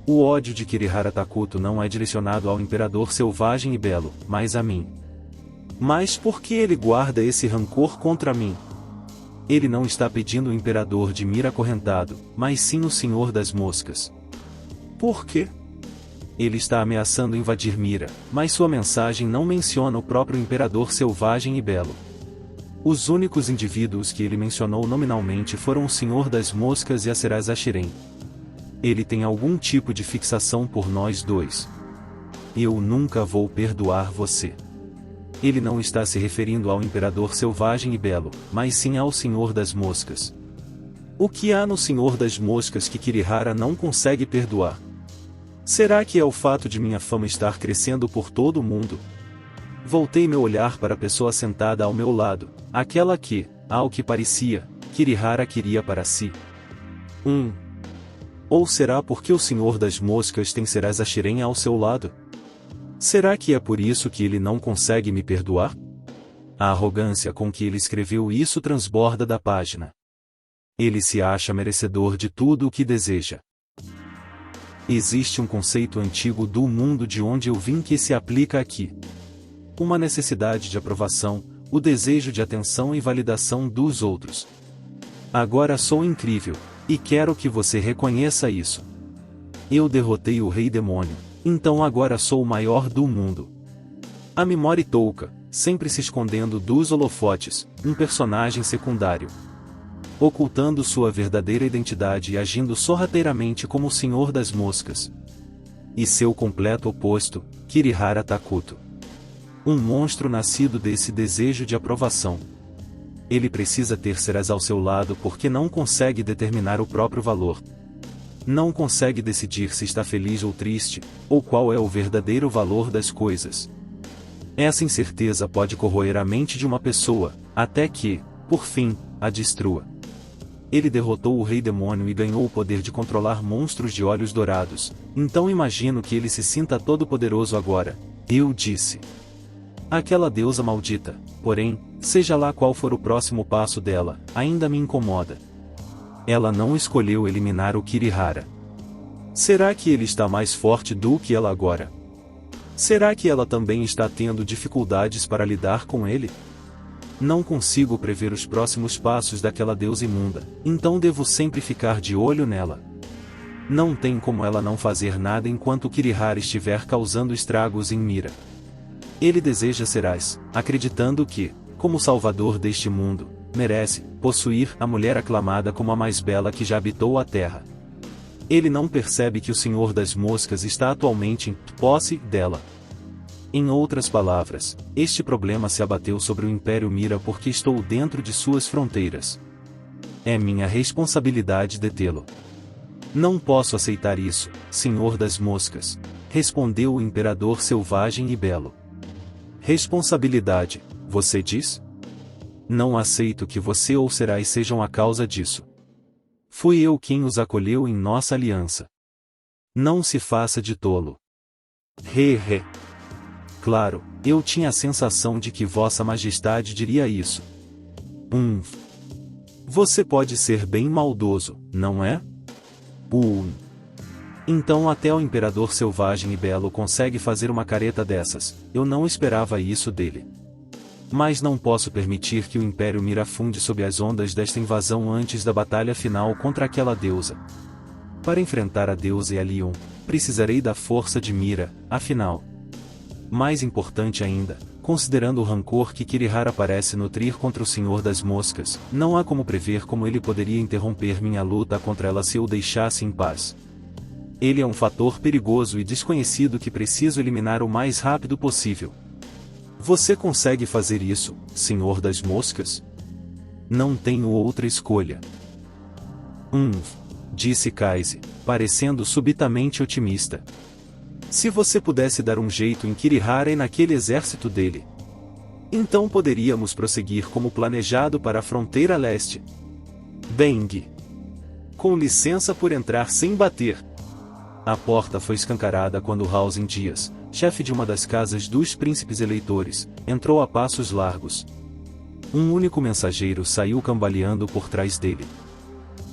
O ódio de Kirihara Takuto não é direcionado ao Imperador Selvagem e Belo, mas a mim. Mas por que ele guarda esse rancor contra mim? Ele não está pedindo o Imperador de Mira acorrentado, mas sim o Senhor das Moscas. Por quê? Ele está ameaçando invadir Mira, mas sua mensagem não menciona o próprio Imperador Selvagem e Belo. Os únicos indivíduos que ele mencionou nominalmente foram o Senhor das Moscas e a Serasa Shiren. Ele tem algum tipo de fixação por nós dois. Eu nunca vou perdoar você. Ele não está se referindo ao Imperador Selvagem e Belo, mas sim ao Senhor das Moscas. O que há no Senhor das Moscas que Kirihara não consegue perdoar? Será que é o fato de minha fama estar crescendo por todo o mundo? Voltei meu olhar para a pessoa sentada ao meu lado, aquela que, ao que parecia, Kirihara queria para si. Ou será porque o Senhor das Moscas tem Serasa Shiren ao seu lado? Será que é por isso que ele não consegue me perdoar? A arrogância com que ele escreveu isso transborda da página. Ele se acha merecedor de tudo o que deseja. Existe um conceito antigo do mundo de onde eu vim que se aplica aqui. Uma necessidade de aprovação, o desejo de atenção e validação dos outros. Agora sou incrível, e quero que você reconheça isso. Eu derrotei o Rei Demônio, então agora sou o maior do mundo. A Mimori Touka, sempre se escondendo dos holofotes, um personagem secundário. Ocultando sua verdadeira identidade e agindo sorrateiramente como o Senhor das Moscas. E seu completo oposto, Kirihara Takuto. Um monstro nascido desse desejo de aprovação. Ele precisa ter Serasa ao seu lado porque não consegue determinar o próprio valor. Não consegue decidir se está feliz ou triste, ou qual é o verdadeiro valor das coisas. Essa incerteza pode corroer a mente de uma pessoa, até que, por fim, a destrua. Ele derrotou o rei demônio e ganhou o poder de controlar monstros de olhos dourados, então imagino que ele se sinta todo-poderoso agora, eu disse. Aquela deusa maldita, porém, seja lá qual for o próximo passo dela, ainda me incomoda. Ela não escolheu eliminar o Kirihara. Será que ele está mais forte do que ela agora? Será que ela também está tendo dificuldades para lidar com ele? Não consigo prever os próximos passos daquela deusa imunda, então devo sempre ficar de olho nela. Não tem como ela não fazer nada enquanto o Kirihara estiver causando estragos em Mira. Ele deseja Serais, acreditando que, como salvador deste mundo, merece possuir a mulher aclamada como a mais bela que já habitou a terra. Ele não percebe que o Senhor das Moscas está atualmente em posse dela. Em outras palavras, este problema se abateu sobre o Império Mira porque estou dentro de suas fronteiras. É minha responsabilidade detê-lo. Não posso aceitar isso, Senhor das Moscas, respondeu o Imperador selvagem e belo. Responsabilidade, você diz? Não aceito que você ou Serais sejam a causa disso. Fui eu quem os acolheu em nossa aliança. Não se faça de tolo. He. Claro, eu tinha a sensação de que Vossa Majestade diria isso. Você pode ser bem maldoso, não é? Então até o Imperador selvagem e belo consegue fazer uma careta dessas, eu não esperava isso dele. Mas não posso permitir que o Império Mira afunde sob as ondas desta invasão antes da batalha final contra aquela deusa. Para enfrentar a deusa e a Leon, precisarei da força de Mira, afinal. Mais importante ainda, considerando o rancor que Kirihara parece nutrir contra o Senhor das Moscas, não há como prever como ele poderia interromper minha luta contra ela se eu o deixasse em paz. Ele é um fator perigoso e desconhecido que preciso eliminar o mais rápido possível. Você consegue fazer isso, Senhor das Moscas? Não tenho outra escolha. Disse Kaise, parecendo subitamente otimista. Se você pudesse dar um jeito em Kirihara e naquele exército dele, então poderíamos prosseguir como planejado para a fronteira leste. Beng. Com licença por entrar sem bater. A porta foi escancarada quando Hausen Dias, chefe de uma das casas dos príncipes eleitores, entrou a passos largos. Um único mensageiro saiu cambaleando por trás dele.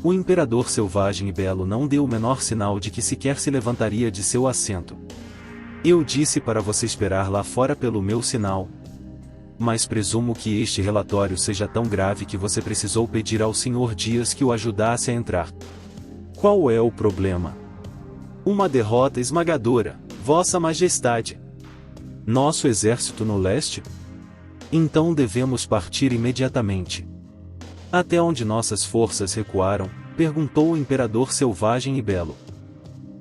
O imperador selvagem e belo não deu o menor sinal de que sequer se levantaria de seu assento. Eu disse para você esperar lá fora pelo meu sinal. Mas presumo que este relatório seja tão grave que você precisou pedir ao Sr. Dias que o ajudasse a entrar. Qual é o problema? Uma derrota esmagadora, Vossa Majestade. Nosso exército no leste? Então devemos partir imediatamente. Até onde nossas forças recuaram? Perguntou o imperador selvagem e belo.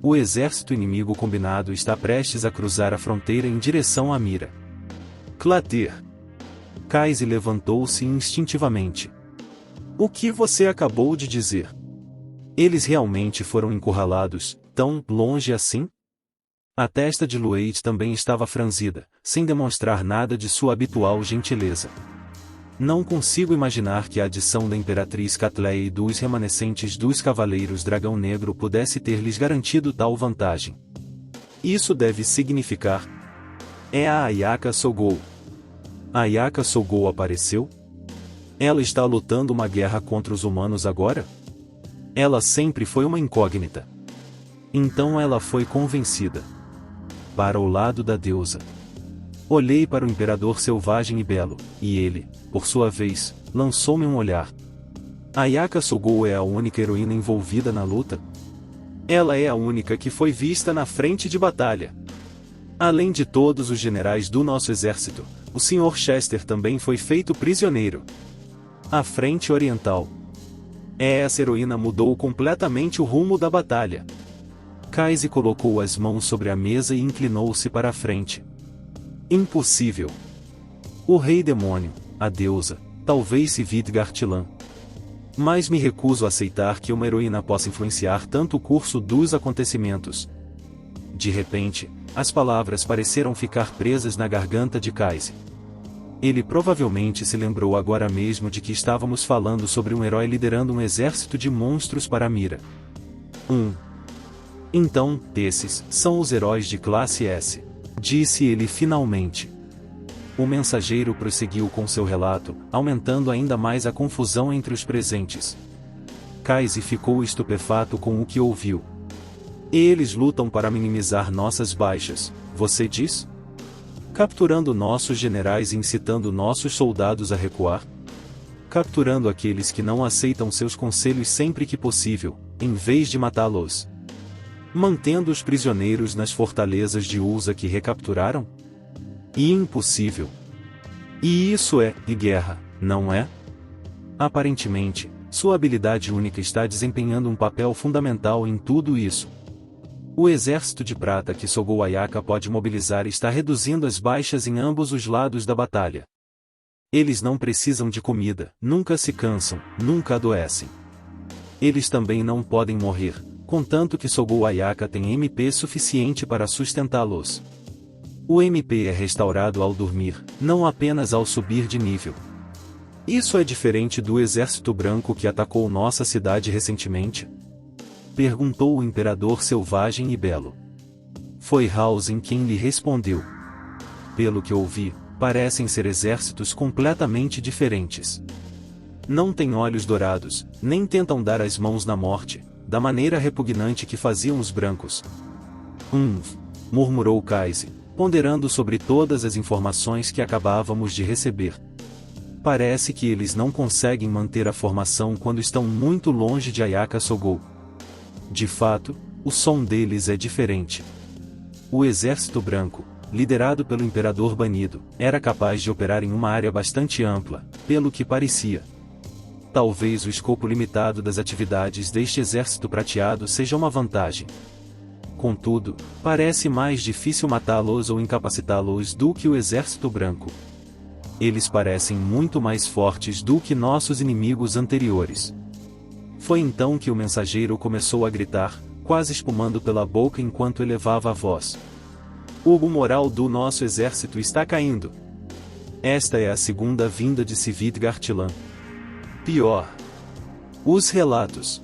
O exército inimigo combinado está prestes a cruzar a fronteira em direção a Mira. Clater. Kaise levantou-se instintivamente. O que você acabou de dizer? Eles realmente foram encurralados, tão longe assim? A testa de Lueit também estava franzida, sem demonstrar nada de sua habitual gentileza. Não consigo imaginar que a adição da Imperatriz Catleia e dos remanescentes dos Cavaleiros Dragão Negro pudesse ter-lhes garantido tal vantagem. Isso deve significar... É a Ayaka Sogou. A Ayaka Sogou apareceu? Ela está lutando uma guerra contra os humanos agora? Ela sempre foi uma incógnita. Então ela foi convencida. Para o lado da deusa. Olhei para o imperador selvagem e belo, e ele, por sua vez, lançou-me um olhar. Ayaka Sogou é a única heroína envolvida na luta? Ela é a única que foi vista na frente de batalha. Além de todos os generais do nosso exército, o Sr. Chester também foi feito prisioneiro. A frente oriental. Essa heroína mudou completamente o rumo da batalha. Kaise colocou as mãos sobre a mesa e inclinou-se para a frente. Impossível. O rei demônio, a deusa, talvez Sivit Gartilan. Mas me recuso a aceitar que uma heroína possa influenciar tanto o curso dos acontecimentos. De repente, as palavras pareceram ficar presas na garganta de Kaise. Ele provavelmente se lembrou agora mesmo de que estávamos falando sobre um herói liderando um exército de monstros para Mira. Então, esses são os heróis de classe S, disse ele finalmente. O mensageiro prosseguiu com seu relato, aumentando ainda mais a confusão entre os presentes. Kaise ficou estupefato com o que ouviu. Eles lutam para minimizar nossas baixas, você diz? Capturando nossos generais e incitando nossos soldados a recuar? Capturando aqueles que não aceitam seus conselhos sempre que possível, em vez de matá-los? Mantendo os prisioneiros nas fortalezas de Ulza que recapturaram? Impossível. E isso é guerra, não é? Aparentemente, sua habilidade única está desempenhando um papel fundamental em tudo isso. O exército de prata que Sogou Ayaka pode mobilizar está reduzindo as baixas em ambos os lados da batalha. Eles não precisam de comida, nunca se cansam, nunca adoecem. Eles também não podem morrer, contanto que Sogou Ayaka tem MP suficiente para sustentá-los. O MP é restaurado ao dormir, não apenas ao subir de nível. Isso é diferente do exército branco que atacou nossa cidade recentemente? Perguntou o imperador selvagem e belo. Foi Hausen quem lhe respondeu. Pelo que ouvi, parecem ser exércitos completamente diferentes. Não têm olhos dourados, nem tentam dar as mãos na morte, da maneira repugnante que faziam os brancos. Murmurou Kaise, ponderando sobre todas as informações que acabávamos de receber. Parece que eles não conseguem manter a formação quando estão muito longe de Ayaka Sogou. De fato, o som deles é diferente. O exército branco, liderado pelo imperador banido, era capaz de operar em uma área bastante ampla, pelo que parecia. Talvez o escopo limitado das atividades deste exército prateado seja uma vantagem. Contudo, parece mais difícil matá-los ou incapacitá-los do que o exército branco. Eles parecem muito mais fortes do que nossos inimigos anteriores. Foi então que o mensageiro começou a gritar, quase espumando pela boca enquanto elevava a voz. O moral do nosso exército está caindo. Esta é a segunda vinda de Civid Gartilan. Pior. Os relatos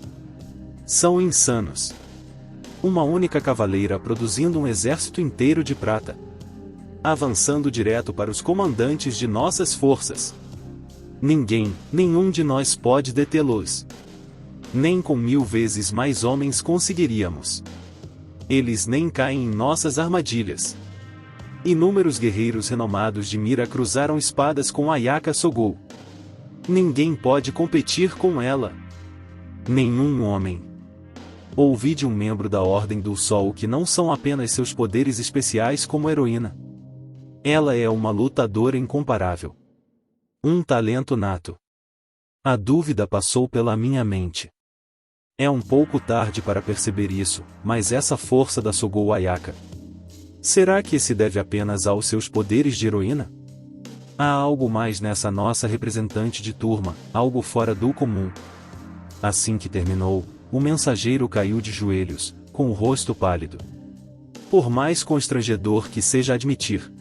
são insanos. Uma única cavaleira produzindo um exército inteiro de prata. Avançando direto para os comandantes de nossas forças. Nenhum de nós pode detê-los. Nem com 1000 vezes mais homens conseguiríamos. Eles nem caem em nossas armadilhas. Inúmeros guerreiros renomados de Mira cruzaram espadas com Ayaka Sogou. Ninguém pode competir com ela. Nenhum homem. Ouvi de um membro da Ordem do Sol que não são apenas seus poderes especiais como heroína. Ela é uma lutadora incomparável. Um talento nato. A dúvida passou pela minha mente. É um pouco tarde para perceber isso, mas essa força da Sogou Ayaka. Será que se deve apenas aos seus poderes de heroína? Há algo mais nessa nossa representante de turma, algo fora do comum. Assim que terminou, o mensageiro caiu de joelhos, com o rosto pálido. Por mais constrangedor que seja admitir,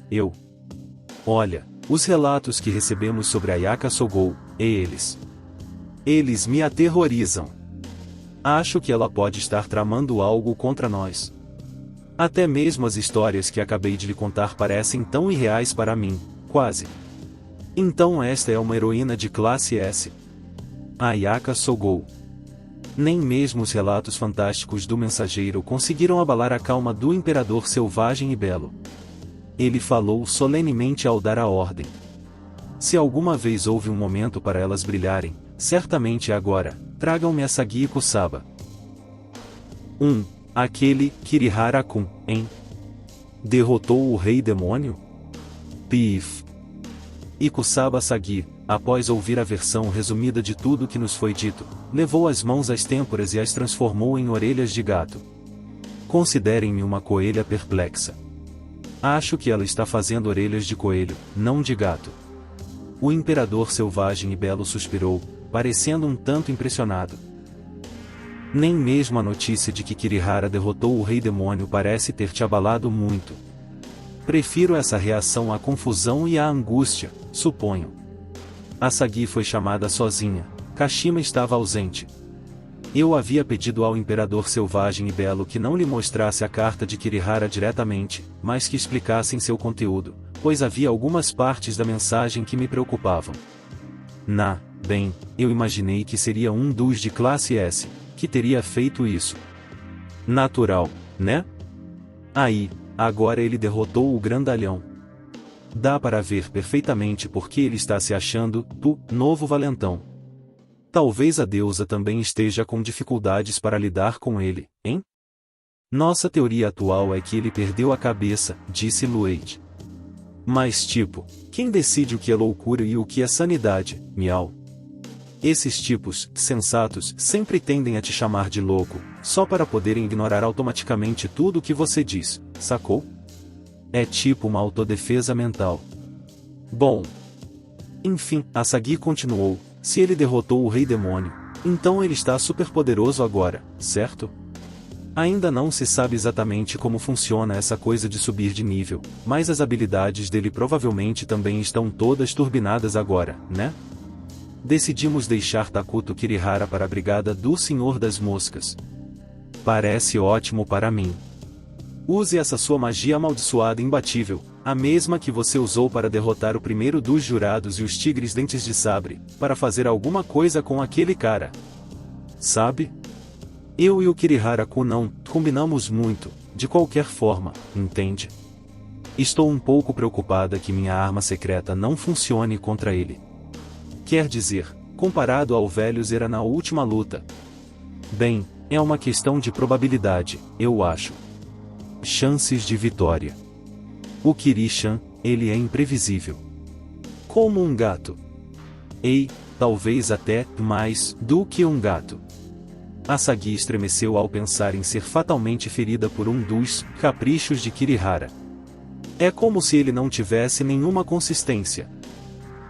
olha, os relatos que recebemos sobre Ayaka Sogou, eles me aterrorizam. Acho que ela pode estar tramando algo contra nós. Até mesmo as histórias que acabei de lhe contar parecem tão irreais para mim, quase. Então esta é uma heroína de classe S. Ayaka Sogou. Nem mesmo os relatos fantásticos do mensageiro conseguiram abalar a calma do imperador selvagem e belo. Ele falou solenemente ao dar a ordem. Se alguma vez houve um momento para elas brilharem, certamente é agora. Tragam-me a Sagi e Kusaba. Aquele Kirihara-kun, hein? Derrotou o rei demônio? Pif. E Kusaba Sagi, após ouvir a versão resumida de tudo que nos foi dito, levou as mãos às têmporas e as transformou em orelhas de gato. Considerem-me uma coelha perplexa. Acho que ela está fazendo orelhas de coelho, não de gato. O imperador selvagem e belo suspirou, parecendo um tanto impressionado. Nem mesmo a notícia de que Kirihara derrotou o Rei Demônio parece ter te abalado muito. Prefiro essa reação à confusão e à angústia, suponho. Asagi foi chamada sozinha. Kashima estava ausente. Eu havia pedido ao Imperador Selvagem e Belo que não lhe mostrasse a carta de Kirihara diretamente, mas que explicassem seu conteúdo, pois havia algumas partes da mensagem que me preocupavam. Bem, eu imaginei que seria um dos de classe S, que teria feito isso. Natural, né? Agora ele derrotou o grandalhão. Dá para ver perfeitamente por que ele está se achando o novo valentão. Talvez a deusa também esteja com dificuldades para lidar com ele, hein? Nossa teoria atual é que ele perdeu a cabeça, disse Luade. Mas quem decide o que é loucura e o que é sanidade, miau? Esses tipos, sensatos, sempre tendem a te chamar de louco, só para poderem ignorar automaticamente tudo o que você diz, sacou? É tipo uma autodefesa mental. Bom. Enfim, Asagi continuou, se ele derrotou o Rei Demônio, então ele está superpoderoso agora, certo? Ainda não se sabe exatamente como funciona essa coisa de subir de nível, mas as habilidades dele provavelmente também estão todas turbinadas agora, né? Decidimos deixar Takuto Kirihara para a brigada do Senhor das Moscas. Parece ótimo para mim. Use essa sua magia amaldiçoada imbatível, a mesma que você usou para derrotar o primeiro dos jurados e os Tigres Dentes de Sabre, para fazer alguma coisa com aquele cara. Sabe? Eu e o Kirihara-kun não combinamos muito, de qualquer forma, entende? Estou um pouco preocupada que minha arma secreta não funcione contra ele. Quer dizer, comparado ao velho Zera na última luta. Bem, é uma questão de probabilidade, eu acho. Chances de vitória. O Kiri-chan, ele é imprevisível. Como um gato. Talvez até mais do que um gato. Asagi estremeceu ao pensar em ser fatalmente ferida por um dos caprichos de Kirihara. É como se ele não tivesse nenhuma consistência.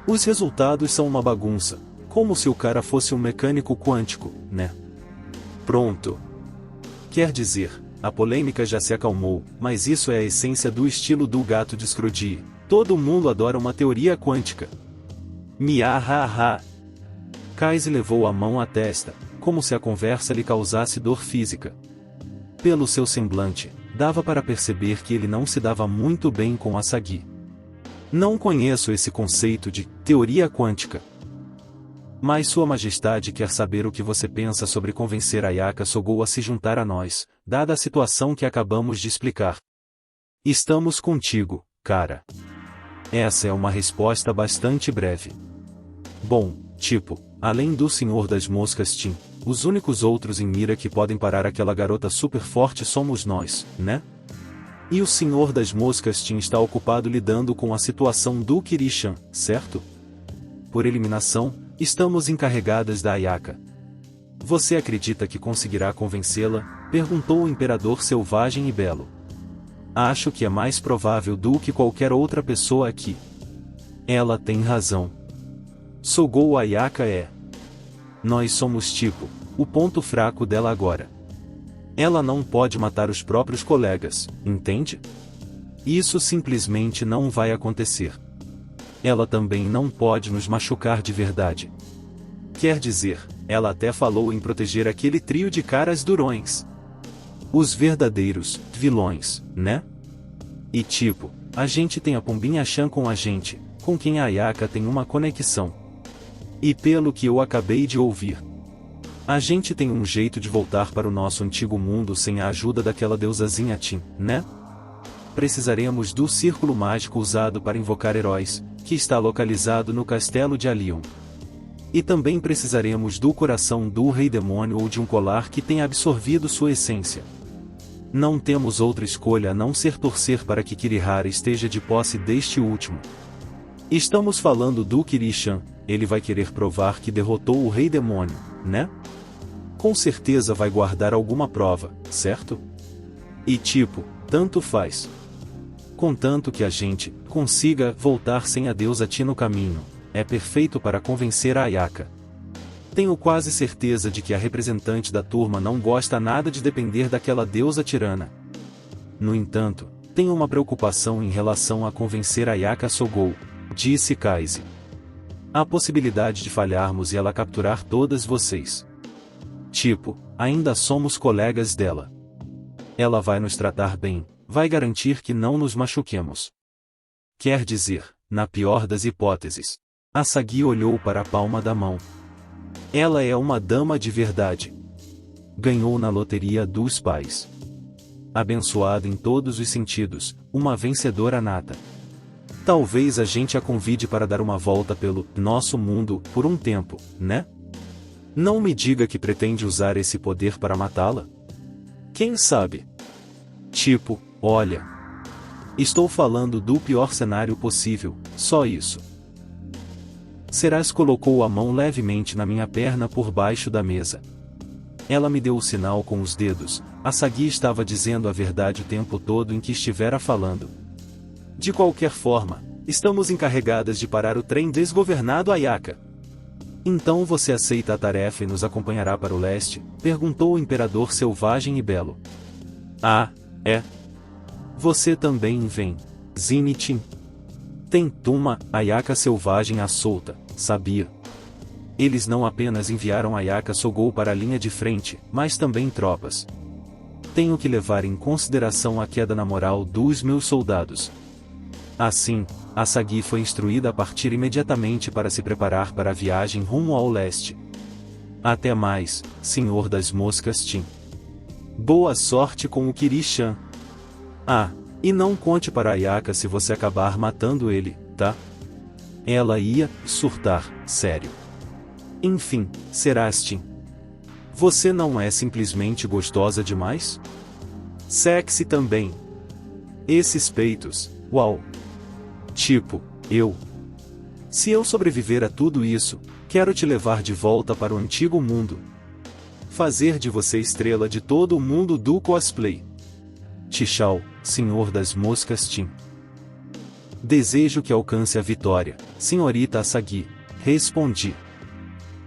Os resultados são uma bagunça, como se o cara fosse um mecânico quântico, né? Pronto. Quer dizer, a polêmica já se acalmou, mas isso é a essência do estilo do gato de Scrooge. Todo mundo adora uma teoria quântica. Miahaha. Kaise levou a mão à testa, como se a conversa lhe causasse dor física. Pelo seu semblante, dava para perceber que ele não se dava muito bem com Asagi. Não conheço esse conceito de teoria quântica. Mas Sua Majestade quer saber o que você pensa sobre convencer Ayaka Sogou a se juntar a nós, dada a situação que acabamos de explicar. Estamos contigo, cara. Essa é uma resposta bastante breve. Bom, além do Senhor das Moscas Tim, os únicos outros em mira que podem parar aquela garota super forte somos nós, né? E o Senhor das Moscas Tim está ocupado lidando com a situação do Kiri-chan, certo? Por eliminação, estamos encarregadas da Ayaka. Você acredita que conseguirá convencê-la? Perguntou o Imperador Selvagem e Belo. Acho que é mais provável do que qualquer outra pessoa aqui. Ela tem razão. Sogou Ayaka é. Nós somos o ponto fraco dela agora. Ela não pode matar os próprios colegas, entende? Isso simplesmente não vai acontecer. Ela também não pode nos machucar de verdade. Quer dizer, ela até falou em proteger aquele trio de caras durões. Os verdadeiros vilões, né? E a gente tem a Pombinha-chan com a gente, com quem a Ayaka tem uma conexão. E pelo que eu acabei de ouvir, a gente tem um jeito de voltar para o nosso antigo mundo sem a ajuda daquela deusazinha Tim, né? Precisaremos do círculo mágico usado para invocar heróis, que está localizado no castelo de Alion. E também precisaremos do coração do Rei Demônio ou de um colar que tenha absorvido sua essência. Não temos outra escolha a não ser torcer para que Kirihara esteja de posse deste último. Estamos falando do Kiri-chan, ele vai querer provar que derrotou o Rei Demônio, né? Com certeza vai guardar alguma prova, certo? E tanto faz. Contanto que a gente consiga voltar sem a deusa Ti no caminho, é perfeito para convencer a Ayaka. Tenho quase certeza de que a representante da turma não gosta nada de depender daquela deusa tirana. No entanto, tenho uma preocupação em relação a convencer Ayaka Sogou, disse Kaise. Há a possibilidade de falharmos e ela capturar todas vocês. Tipo, ainda somos colegas dela. Ela vai nos tratar bem, vai garantir que não nos machuquemos. Quer dizer, na pior das hipóteses. Asagi olhou para a palma da mão. Ela é uma dama de verdade. Ganhou na loteria dos pais. Abençoada em todos os sentidos, uma vencedora nata. Talvez a gente a convide para dar uma volta pelo nosso mundo por um tempo, né? Não me diga que pretende usar esse poder para matá-la. Quem sabe? Tipo, olha. Estou falando do pior cenário possível, só isso. Seras colocou a mão levemente na minha perna por baixo da mesa. Ela me deu o sinal com os dedos. Asagi estava dizendo a verdade o tempo todo em que estivera falando. De qualquer forma, estamos encarregadas de parar o trem desgovernado Ayaka. Então você aceita a tarefa e nos acompanhará para o leste? Perguntou o imperador selvagem e belo. Ah, é? Você também vem, Zenithin. Tem Tuma, Ayaka selvagem à solta, sabia? Eles não apenas enviaram Ayaka Sogou para a linha de frente, mas também tropas. Tenho que levar em consideração a queda na moral dos meus soldados. Assim, Asagi foi instruída a partir imediatamente para se preparar para a viagem rumo ao leste. Até mais, Senhor das Moscas Tim. Boa sorte com o Kiri-chan. Ah, e não conte para Ayaka se você acabar matando ele, tá? Ela ia surtar, sério. Enfim, Serastin. Você não é simplesmente gostosa demais? Sexy também. Esses peitos, uau. Tipo, eu. Se eu sobreviver a tudo isso, quero te levar de volta para o antigo mundo. Fazer de você estrela de todo o mundo do cosplay. Tchau, Senhor das Moscas Tim. Desejo que alcance a vitória, senhorita Asagi, respondi.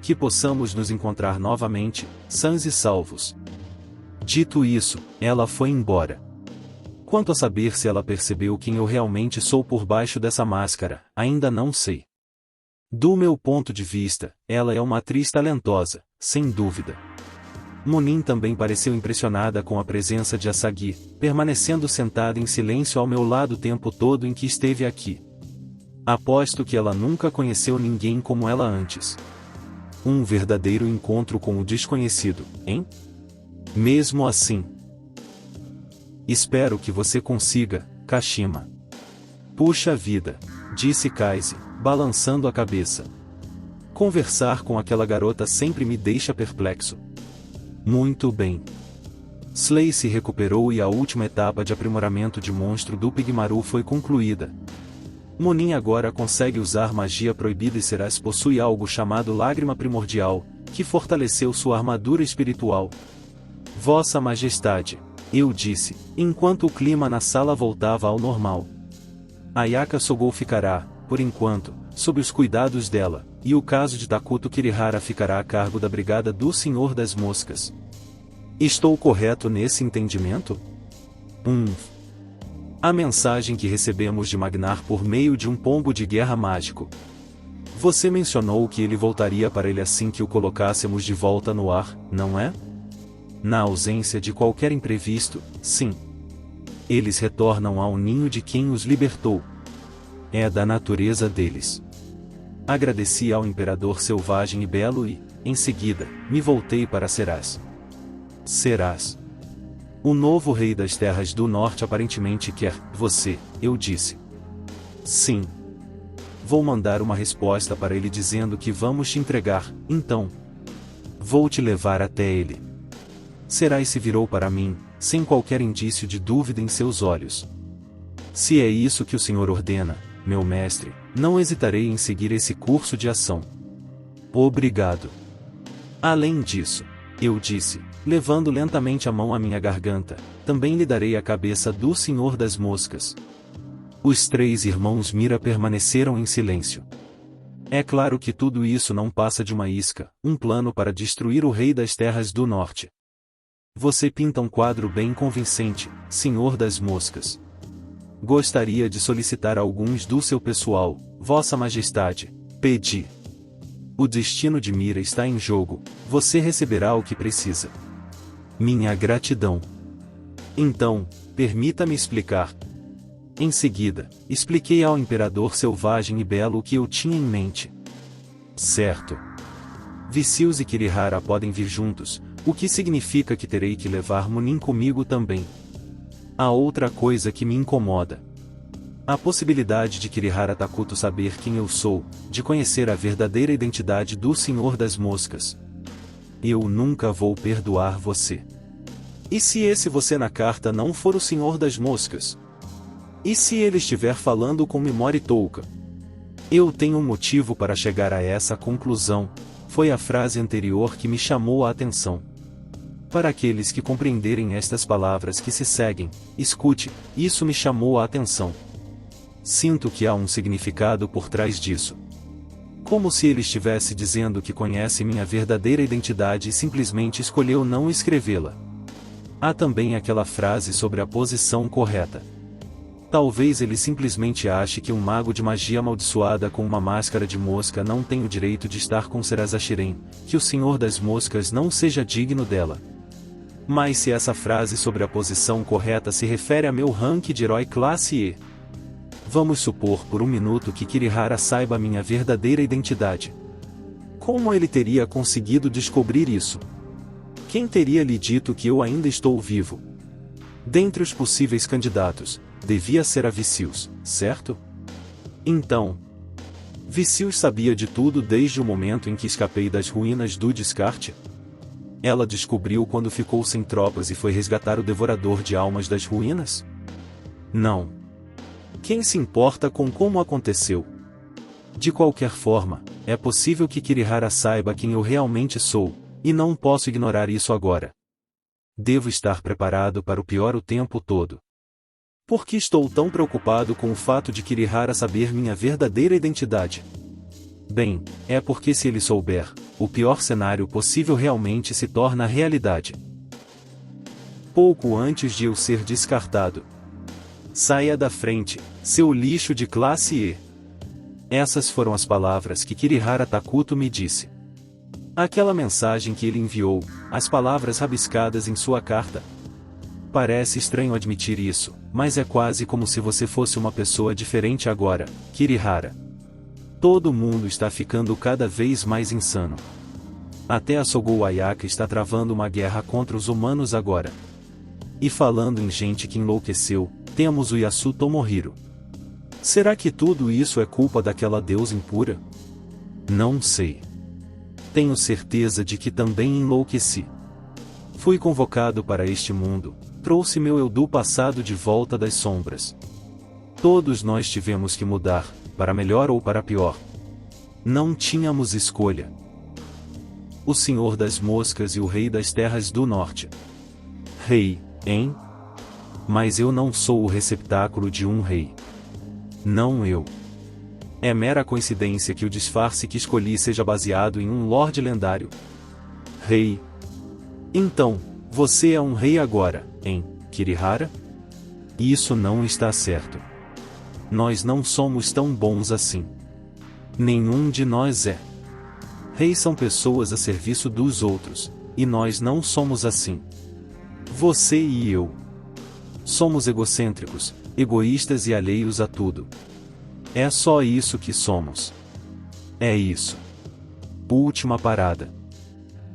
Que possamos nos encontrar novamente, sãs e salvos. Dito isso, ela foi embora. Quanto a saber se ela percebeu quem eu realmente sou por baixo dessa máscara, ainda não sei. Do meu ponto de vista, ela é uma atriz talentosa, sem dúvida. Munin também pareceu impressionada com a presença de Asagi, permanecendo sentada em silêncio ao meu lado o tempo todo em que esteve aqui. Aposto que ela nunca conheceu ninguém como ela antes. Um verdadeiro encontro com o desconhecido, hein? Mesmo assim. Espero que você consiga, Kashima. Puxa vida, disse Kaise, balançando a cabeça. Conversar com aquela garota sempre me deixa perplexo. Muito bem. Slay se recuperou e a última etapa de aprimoramento de monstro do Pigmaru foi concluída. Munin agora consegue usar magia proibida e Seras possui algo chamado Lágrima Primordial, que fortaleceu sua armadura espiritual. Vossa Majestade, eu disse, enquanto o clima na sala voltava ao normal. Ayaka Sogou ficará, por enquanto, sob os cuidados dela, e o caso de Takuto Kirihara ficará a cargo da Brigada do Senhor das Moscas. Estou correto nesse entendimento? A mensagem que recebemos de Magnar por meio de um pombo de guerra mágico. Você mencionou que ele voltaria para ele assim que o colocássemos de volta no ar, não é? Na ausência de qualquer imprevisto, sim. Eles retornam ao ninho de quem os libertou. É da natureza deles. Agradeci ao imperador selvagem e belo e, em seguida, me voltei para Seras. Seras. O novo rei das terras do norte aparentemente quer você, eu disse. Sim. Vou mandar uma resposta para ele dizendo que vamos te entregar, então. Vou te levar até ele. Seras se virou para mim, sem qualquer indício de dúvida em seus olhos. Se é isso que o senhor ordena, meu mestre, não hesitarei em seguir esse curso de ação. Obrigado. Além disso, eu disse, levando lentamente a mão à minha garganta, também lhe darei a cabeça do Senhor das Moscas. Os três irmãos Mira permaneceram em silêncio. É claro que tudo isso não passa de uma isca, um plano para destruir o rei das terras do norte. Você pinta um quadro bem convincente, senhor das moscas. Gostaria de solicitar alguns do seu pessoal, Vossa Majestade, pedi. O destino de Mira está em jogo, você receberá o que precisa. Minha gratidão. Então, permita-me explicar. Em seguida, expliquei ao imperador selvagem e belo o que eu tinha em mente. Certo. Vicius e Kirihara podem vir juntos, o que significa que terei que levar Munin comigo também. Há outra coisa que me incomoda. A possibilidade de Kirihara Takuto saber quem eu sou, de conhecer a verdadeira identidade do Senhor das Moscas. Eu nunca vou perdoar você. E se esse você na carta não for o Senhor das Moscas? E se ele estiver falando com Mimori Touka? Eu tenho um motivo para chegar a essa conclusão, foi a frase anterior que me chamou a atenção. Para aqueles que compreenderem estas palavras que se seguem, escute, isso me chamou a atenção. Sinto que há um significado por trás disso. Como se ele estivesse dizendo que conhece minha verdadeira identidade e simplesmente escolheu não escrevê-la. Há também aquela frase sobre a posição correta. Talvez ele simplesmente ache que um mago de magia amaldiçoada com uma máscara de mosca não tem o direito de estar com Serasa Shiren, que o Senhor das Moscas não seja digno dela. Mas se essa frase sobre a posição correta se refere a meu rank de herói classe E. Vamos supor por um minuto que Kirihara saiba minha verdadeira identidade. Como ele teria conseguido descobrir isso? Quem teria lhe dito que eu ainda estou vivo? Dentre os possíveis candidatos, devia ser a Vicius, certo? Então, Vicius sabia de tudo desde o momento em que escapei das ruínas do descarte? Ela descobriu quando ficou sem tropas e foi resgatar o devorador de almas das ruínas? Não. Quem se importa com como aconteceu? De qualquer forma, é possível que Kirihara saiba quem eu realmente sou, e não posso ignorar isso agora. Devo estar preparado para o pior o tempo todo. Por que estou tão preocupado com o fato de Kirihara saber minha verdadeira identidade? Bem, é porque se ele souber, o pior cenário possível realmente se torna realidade. Pouco antes de eu ser descartado. Saia da frente, seu lixo de classe E. Essas foram as palavras que Kirihara Takuto me disse. Aquela mensagem que ele enviou, as palavras rabiscadas em sua carta. Parece estranho admitir isso, mas é quase como se você fosse uma pessoa diferente agora, Kirihara. Todo mundo está ficando cada vez mais insano. Até a Sogou Ayaka está travando uma guerra contra os humanos agora. E falando em gente que enlouqueceu, temos o Yasu Tomohiro. Será que tudo isso é culpa daquela deusa impura? Não sei. Tenho certeza de que também enlouqueci. Fui convocado para este mundo, trouxe meu eu do passado de volta das sombras. Todos nós tivemos que mudar, para melhor ou para pior. Não tínhamos escolha. O Senhor das Moscas e o Rei das Terras do Norte. Rei, hein? Mas eu não sou o receptáculo de um rei. Não eu. É mera coincidência que o disfarce que escolhi seja baseado em um lorde lendário. Rei. Então, você é um rei agora, hein, Kirihara? Isso não está certo. Nós não somos tão bons assim. Nenhum de nós é. Reis são pessoas a serviço dos outros, e nós não somos assim. Você e eu. Somos egocêntricos, egoístas e alheios a tudo. É só isso que somos. É isso. Última parada.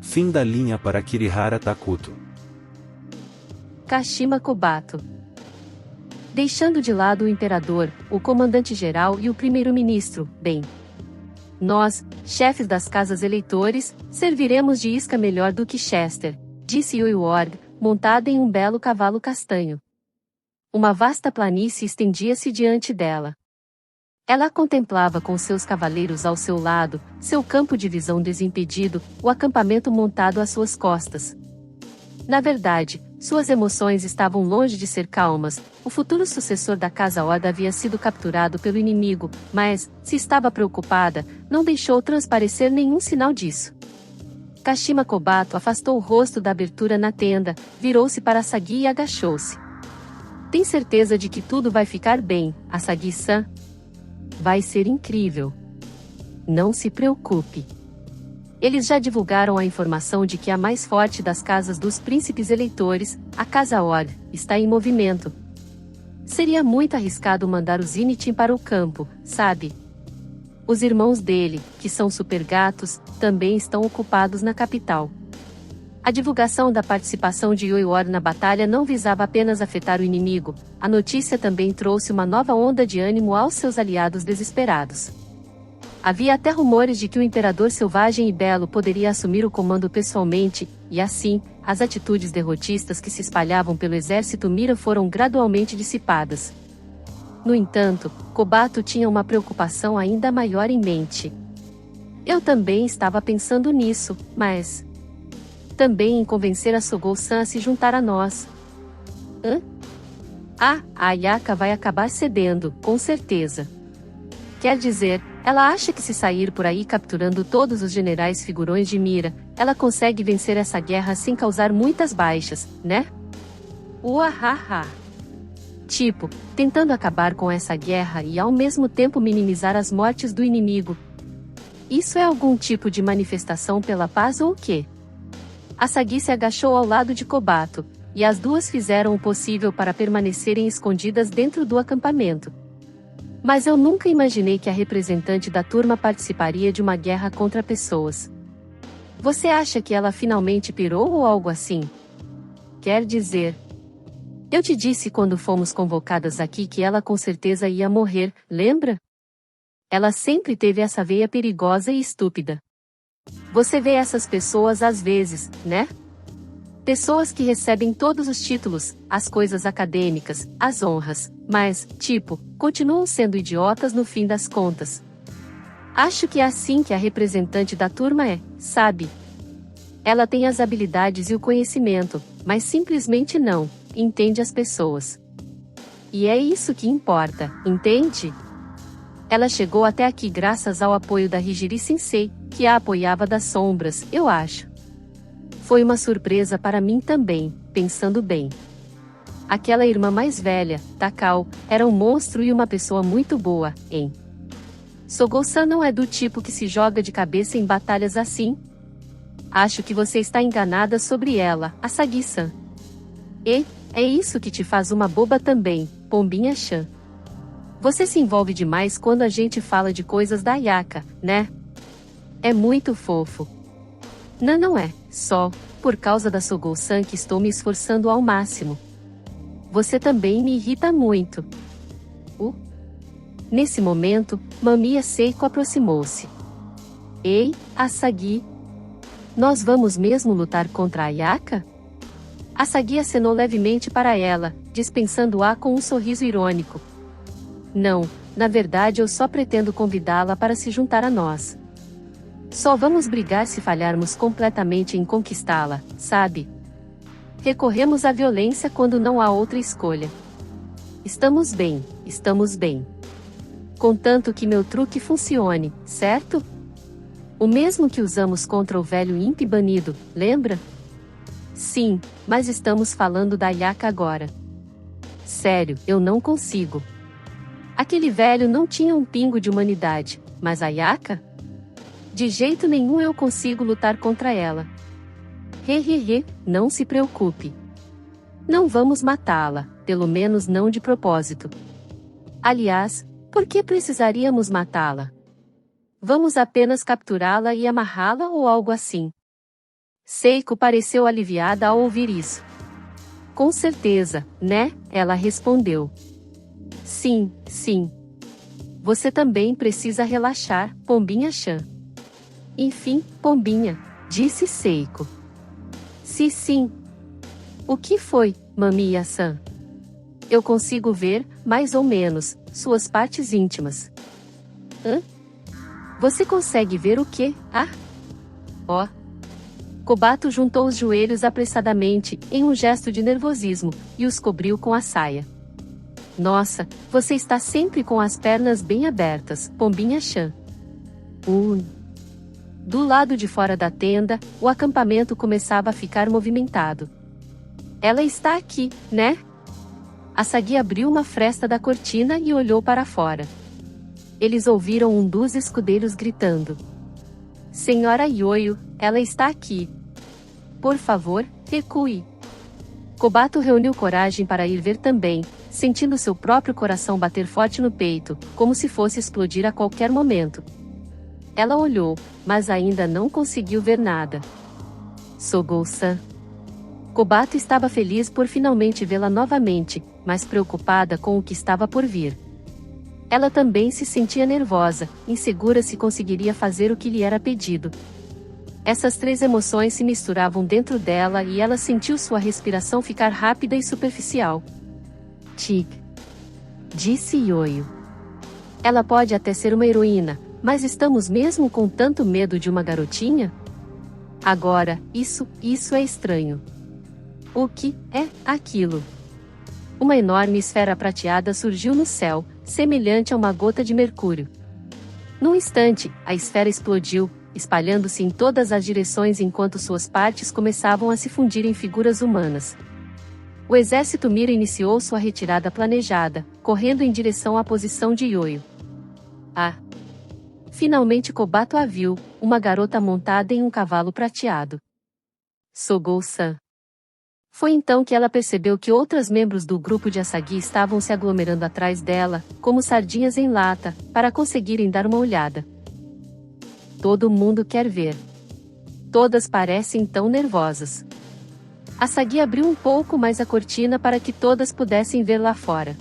Fim da linha para Kirihara Takuto. Kashima Kobato. Deixando de lado o imperador, o comandante-geral e o primeiro-ministro, bem. Nós, chefes das casas eleitores, serviremos de isca melhor do que Chester, disse Yoiorg, montada em um belo cavalo castanho. Uma vasta planície estendia-se diante dela. Ela contemplava com seus cavaleiros ao seu lado, seu campo de visão desimpedido, o acampamento montado às suas costas. Na verdade, suas emoções estavam longe de ser calmas. O futuro sucessor da Casa Horda havia sido capturado pelo inimigo, mas, se estava preocupada, não deixou transparecer nenhum sinal disso. Kashima Kobato afastou o rosto da abertura na tenda, virou-se para Asagi e agachou-se. Tem certeza de que tudo vai ficar bem, Asagi-san? Vai ser incrível. Não se preocupe. Eles já divulgaram a informação de que a mais forte das casas dos príncipes eleitores, a Casa Horda, está em movimento. Seria muito arriscado mandar o Zenithin para o campo, sabe? Os irmãos dele, que são super gatos, também estão ocupados na capital. A divulgação da participação de Yoiwar na batalha não visava apenas afetar o inimigo, a notícia também trouxe uma nova onda de ânimo aos seus aliados desesperados. Havia até rumores de que o Imperador Selvagem e Belo poderia assumir o comando pessoalmente, e assim, as atitudes derrotistas que se espalhavam pelo exército Mira foram gradualmente dissipadas. No entanto, Kobato tinha uma preocupação ainda maior em mente. Eu também estava pensando nisso, mas... também em convencer a Sogou-san a se juntar a nós. Hã? Ah, a Ayaka vai acabar cedendo, com certeza. Quer dizer, ela acha que se sair por aí capturando todos os generais figurões de Mira, ela consegue vencer essa guerra sem causar muitas baixas, né? Uahaha! Tipo, tentando acabar com essa guerra e ao mesmo tempo minimizar as mortes do inimigo. Isso é algum tipo de manifestação pela paz ou o quê? Asagi se agachou ao lado de Kobato, e as duas fizeram o possível para permanecerem escondidas dentro do acampamento. Mas eu nunca imaginei que a representante da turma participaria de uma guerra contra pessoas. Você acha que ela finalmente pirou ou algo assim? Quer dizer... eu te disse quando fomos convocadas aqui que ela com certeza ia morrer, lembra? Ela sempre teve essa veia perigosa e estúpida. Você vê essas pessoas às vezes, né? Pessoas que recebem todos os títulos, as coisas acadêmicas, as honras, mas, tipo, continuam sendo idiotas no fim das contas. Acho que é assim que a representante da turma é, sabe? Ela tem as habilidades e o conhecimento, mas simplesmente não entende as pessoas. E é isso que importa, entende? Ela chegou até aqui graças ao apoio da Hijiri Sensei, que a apoiava das sombras, eu acho. Foi uma surpresa para mim também, pensando bem. Aquela irmã mais velha, Takao, era um monstro e uma pessoa muito boa, hein? Sogou-san não é do tipo que se joga de cabeça em batalhas assim? Acho que você está enganada sobre ela, Asagi-san. E, é isso que te faz uma boba também, Pombinha-chan. Você se envolve demais quando a gente fala de coisas da Ayaka, né? É muito fofo. Não é, só, por causa da Sogou-san que estou me esforçando ao máximo. Você também me irrita muito. Nesse momento, Mamiya Seiko aproximou-se. Ei, Asagi. Nós vamos mesmo lutar contra a Ayaka? Asagi acenou levemente para ela, dispensando-a com um sorriso irônico. Não, na verdade eu só pretendo convidá-la para se juntar a nós. Só vamos brigar se falharmos completamente em conquistá-la, sabe? Recorremos à violência quando não há outra escolha. Estamos bem, estamos bem. Contanto que meu truque funcione, certo? O mesmo que usamos contra o velho Imp banido, lembra? Sim, mas estamos falando da Ayaka agora. Sério, eu não consigo. Aquele velho não tinha um pingo de humanidade, mas a Ayaka? De jeito nenhum eu consigo lutar contra ela. Não se preocupe. Não vamos matá-la, pelo menos não de propósito. Aliás, por que precisaríamos matá-la? Vamos apenas capturá-la e amarrá-la ou algo assim. Seiko pareceu aliviada ao ouvir isso. Com certeza, né? Ela respondeu. Sim. Você também precisa relaxar, Pombinha-chan. Enfim, Pombinha, disse Seiko. Sim. O que foi, Mamiya-san? Eu consigo ver, mais ou menos, suas partes íntimas. Você consegue ver o quê? Kobato juntou os joelhos apressadamente, em um gesto de nervosismo, e os cobriu com a saia. Nossa, você está sempre com as pernas bem abertas, Pombinha-chan. Do lado de fora da tenda, o acampamento começava a ficar movimentado. Ela está aqui, né? Asagi abriu uma fresta da cortina e olhou para fora. Eles ouviram um dos escudeiros gritando. Senhora Yoyo, ela está aqui. Por favor, recue. Kobato reuniu coragem para ir ver também, sentindo seu próprio coração bater forte no peito, como se fosse explodir a qualquer momento. Ela olhou, mas ainda não conseguiu ver nada. Sogou-san. Kobato estava feliz por finalmente vê-la novamente, mas preocupada com o que estava por vir. Ela também se sentia nervosa, insegura se conseguiria fazer o que lhe era pedido. Essas três emoções se misturavam dentro dela e ela sentiu sua respiração ficar rápida e superficial. Tic, disse Yoyo. Ela pode até ser uma heroína, mas estamos mesmo com tanto medo de uma garotinha? Agora, isso é estranho. O que é aquilo? Uma enorme esfera prateada surgiu no céu, semelhante a uma gota de mercúrio. Num instante, a esfera explodiu, espalhando-se em todas as direções enquanto suas partes começavam a se fundir em figuras humanas. O exército Mira iniciou sua retirada planejada, correndo em direção à posição de Yoyo. Finalmente Kobato a viu, uma garota montada em um cavalo prateado. Sogou-san. Foi então que ela percebeu que outros membros do grupo de Asagi estavam se aglomerando atrás dela, como sardinhas em lata, para conseguirem dar uma olhada. Todo mundo quer ver. Todas parecem tão nervosas. Asagi abriu um pouco mais a cortina para que todas pudessem ver lá fora.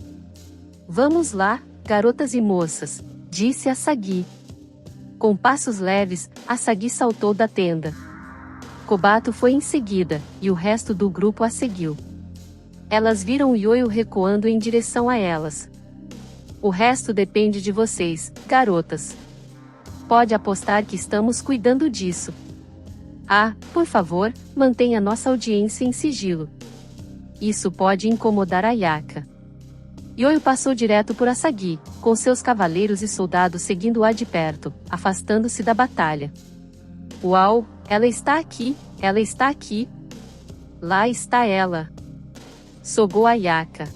Vamos lá, garotas e moças, disse Asagi. Com passos leves, Asagi saltou da tenda. Kobato foi em seguida, e o resto do grupo a seguiu. Elas viram Yoyo recuando em direção a elas. O resto depende de vocês, garotas. Pode apostar que estamos cuidando disso. Por favor, mantenha nossa audiência em sigilo. Isso pode incomodar Ayaka. Yoyo passou direto por Asagi, com seus cavaleiros e soldados seguindo-a de perto, afastando-se da batalha. Uau, ela está aqui, ela está aqui. Lá está ela. Sogou Ayaka.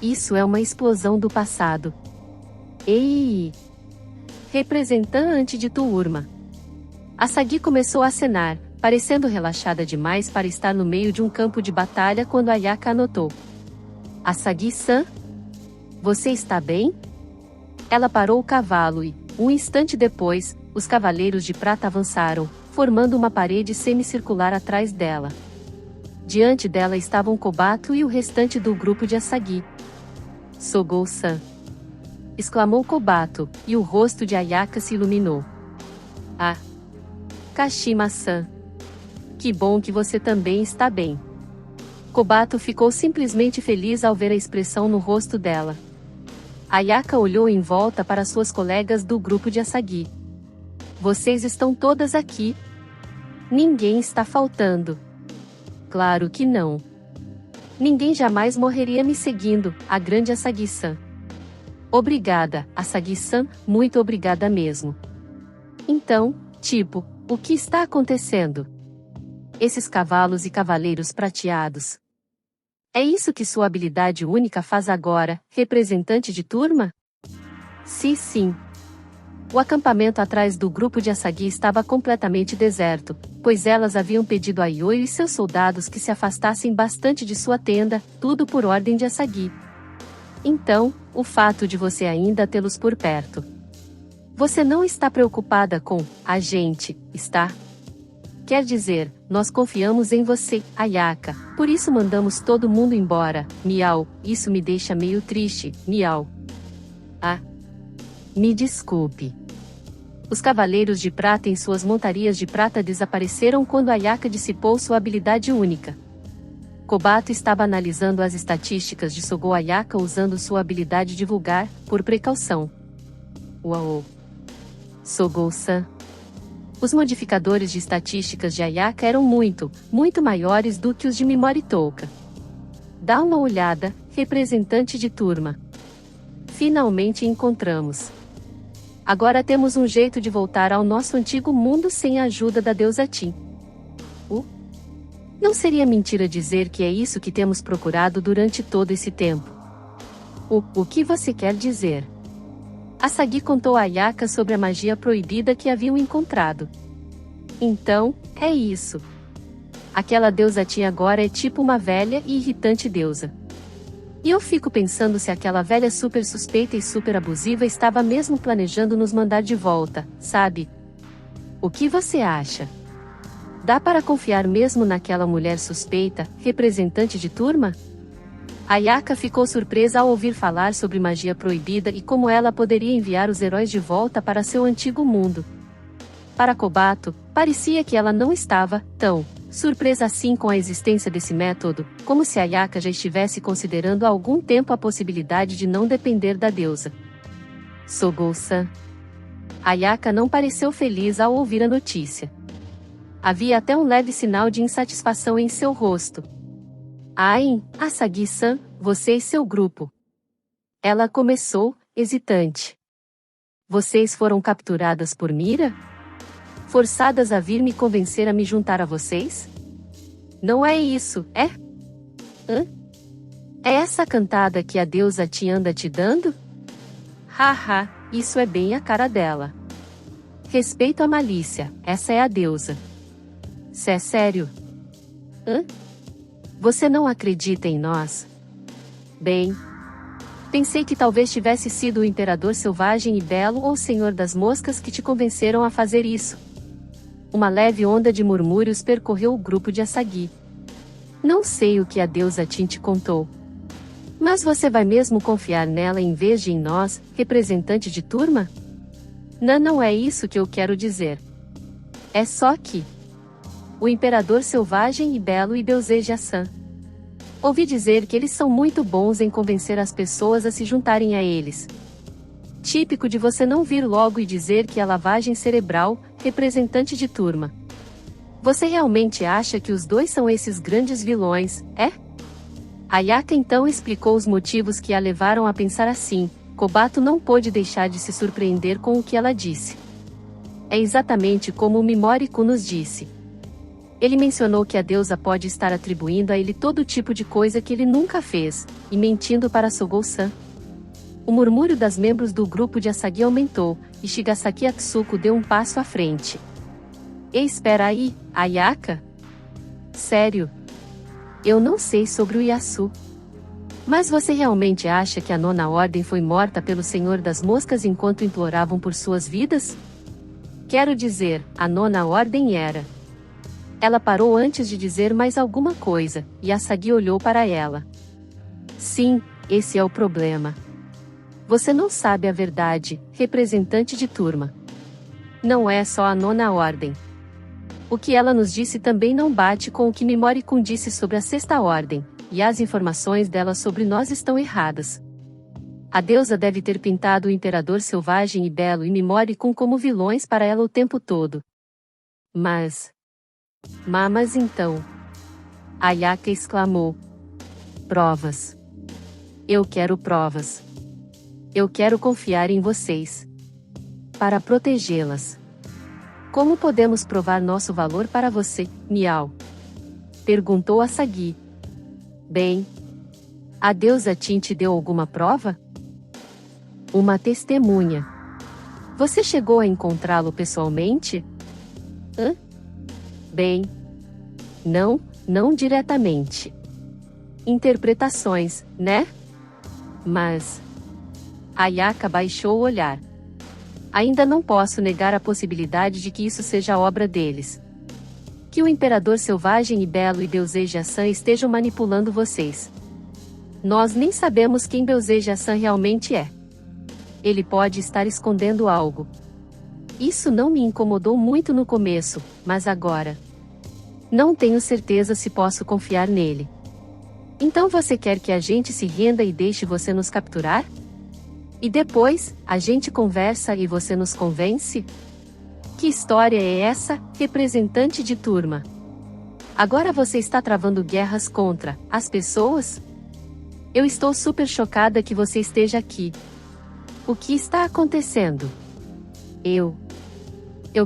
Isso é uma explosão do passado. Ei! Representante de turma. Asagi começou a acenar, parecendo relaxada demais para estar no meio de um campo de batalha quando Ayaka anotou. Asagi-san? Você está bem? Ela parou o cavalo e, um instante depois, os cavaleiros de prata avançaram, formando uma parede semicircular atrás dela. Diante dela estavam Kobato e o restante do grupo de Asagi. Sogou-san! Exclamou Kobato, e o rosto de Ayaka se iluminou. Kashima-san! Que bom que você também está bem. Kobato ficou simplesmente feliz ao ver a expressão no rosto dela. Ayaka olhou em volta para suas colegas do grupo de Asagi. Vocês estão todas aqui. Ninguém está faltando. Claro que não. Ninguém jamais morreria me seguindo, a grande Asagi-san. Obrigada, Asagi-san, muito obrigada mesmo. Então, o que está acontecendo? Esses cavalos e cavaleiros prateados. É isso que sua habilidade única faz agora, representante de turma? Sim. O acampamento atrás do grupo de Asagi estava completamente deserto, pois elas haviam pedido a Yoyo e seus soldados que se afastassem bastante de sua tenda, tudo por ordem de Asagi. Então, o fato de você ainda tê-los por perto. Você não está preocupada com a gente, está? Quer dizer, nós confiamos em você, Ayaka, por isso mandamos todo mundo embora, miau, isso me deixa meio triste, miau. Me desculpe. Os cavaleiros de prata em suas montarias de prata desapareceram quando Ayaka dissipou sua habilidade única. Kobato estava analisando as estatísticas de Sogou Ayaka usando sua habilidade de vulgar, por precaução. Uau! Sogou-san. Os modificadores de estatísticas de Ayaka eram muito maiores do que os de Mimori-Touka. Dá uma olhada, representante de turma. Finalmente encontramos. Agora temos um jeito de voltar ao nosso antigo mundo sem a ajuda da deusa Tin. Não seria mentira dizer que é isso que temos procurado durante todo esse tempo. O que você quer dizer? Asagi contou a Ayaka sobre a magia proibida que haviam encontrado. Então, é isso. Aquela deusa Tin agora é tipo uma velha e irritante deusa. E eu fico pensando se aquela velha super suspeita e super abusiva estava mesmo planejando nos mandar de volta, sabe? O que você acha? Dá para confiar mesmo naquela mulher suspeita, representante de turma? Ayaka ficou surpresa ao ouvir falar sobre magia proibida e como ela poderia enviar os heróis de volta para seu antigo mundo. Para Kobato, parecia que ela não estava tão surpresa assim com a existência desse método, como se Ayaka já estivesse considerando há algum tempo a possibilidade de não depender da deusa. Sogou-san. Ayaka não pareceu feliz ao ouvir a notícia. Havia até um leve sinal de insatisfação em seu rosto. Ai, Asagi-san, você e seu grupo. Ela começou, hesitante. Vocês foram capturadas por Mira? Forçadas a vir me convencer a me juntar a vocês? Não é isso, é? É essa cantada que a deusa Tin anda te dando? Haha, isso é bem a cara dela. Respeito a malícia, essa é a deusa. Cê é sério? Você não acredita em nós? Bem, pensei que talvez tivesse sido o Imperador Selvagem e Belo ou o Senhor das Moscas que te convenceram a fazer isso. Uma leve onda de murmúrios percorreu o grupo de Asagi. Não sei o que a deusa Tin te contou. Mas você vai mesmo confiar nela em vez de em nós, representante de turma? Não é isso que eu quero dizer. É só que o Imperador Selvagem e Belo e Beuzeja-san. Ouvi dizer que eles são muito bons em convencer as pessoas a se juntarem a eles. Típico de você não vir logo e dizer que é lavagem cerebral, representante de turma. Você realmente acha que os dois são esses grandes vilões, é? Ayaka então explicou os motivos que a levaram a pensar assim. Kobato não pôde deixar de se surpreender com o que ela disse. É exatamente como o Mimori-kun nos disse. Ele mencionou que a deusa pode estar atribuindo a ele todo tipo de coisa que ele nunca fez, e mentindo para Sogou-san. O murmúrio das membros do grupo de Asagi aumentou, e Shigasaki Atsuko deu um passo à frente. E espera aí, Ayaka? Sério? Eu não sei sobre o Yasu. Mas você realmente acha que a Nona Ordem foi morta pelo Senhor das Moscas enquanto imploravam por suas vidas? Quero dizer, a Nona Ordem era... Ela parou antes de dizer mais alguma coisa, e Asagi olhou para ela. Sim, esse é o problema. Você não sabe a verdade, representante de turma. Não é só a Nona Ordem. O que ela nos disse também não bate com o que Mimori-kun disse sobre a Sexta Ordem, e as informações dela sobre nós estão erradas. A deusa deve ter pintado o Imperador Selvagem e Belo e Mimori-kun como vilões para ela o tempo todo. Mas então... Ayaka exclamou. Provas. Eu quero provas. Eu quero confiar em vocês. Para protegê-las. Como podemos provar nosso valor para você, Miao? Perguntou Asagi. Bem... A deusa Tin te deu alguma prova? Uma testemunha. Você chegou a encontrá-lo pessoalmente? Bem... Não diretamente. Interpretações, né? Mas... Ayaka baixou o olhar. Ainda não posso negar a possibilidade de que isso seja obra deles. Que o Imperador Selvagem e Belo e Beuzeja-san estejam manipulando vocês. Nós nem sabemos quem Beuzeja-san realmente é. Ele pode estar escondendo algo. Isso não me incomodou muito no começo, mas agora... Não tenho certeza se posso confiar nele. Então você quer que a gente se renda e deixe você nos capturar? E depois, a gente conversa e você nos convence? Que história é essa, representante de turma? Agora você está travando guerras contra as pessoas? Eu estou super chocada que você esteja aqui. O que está acontecendo? Eu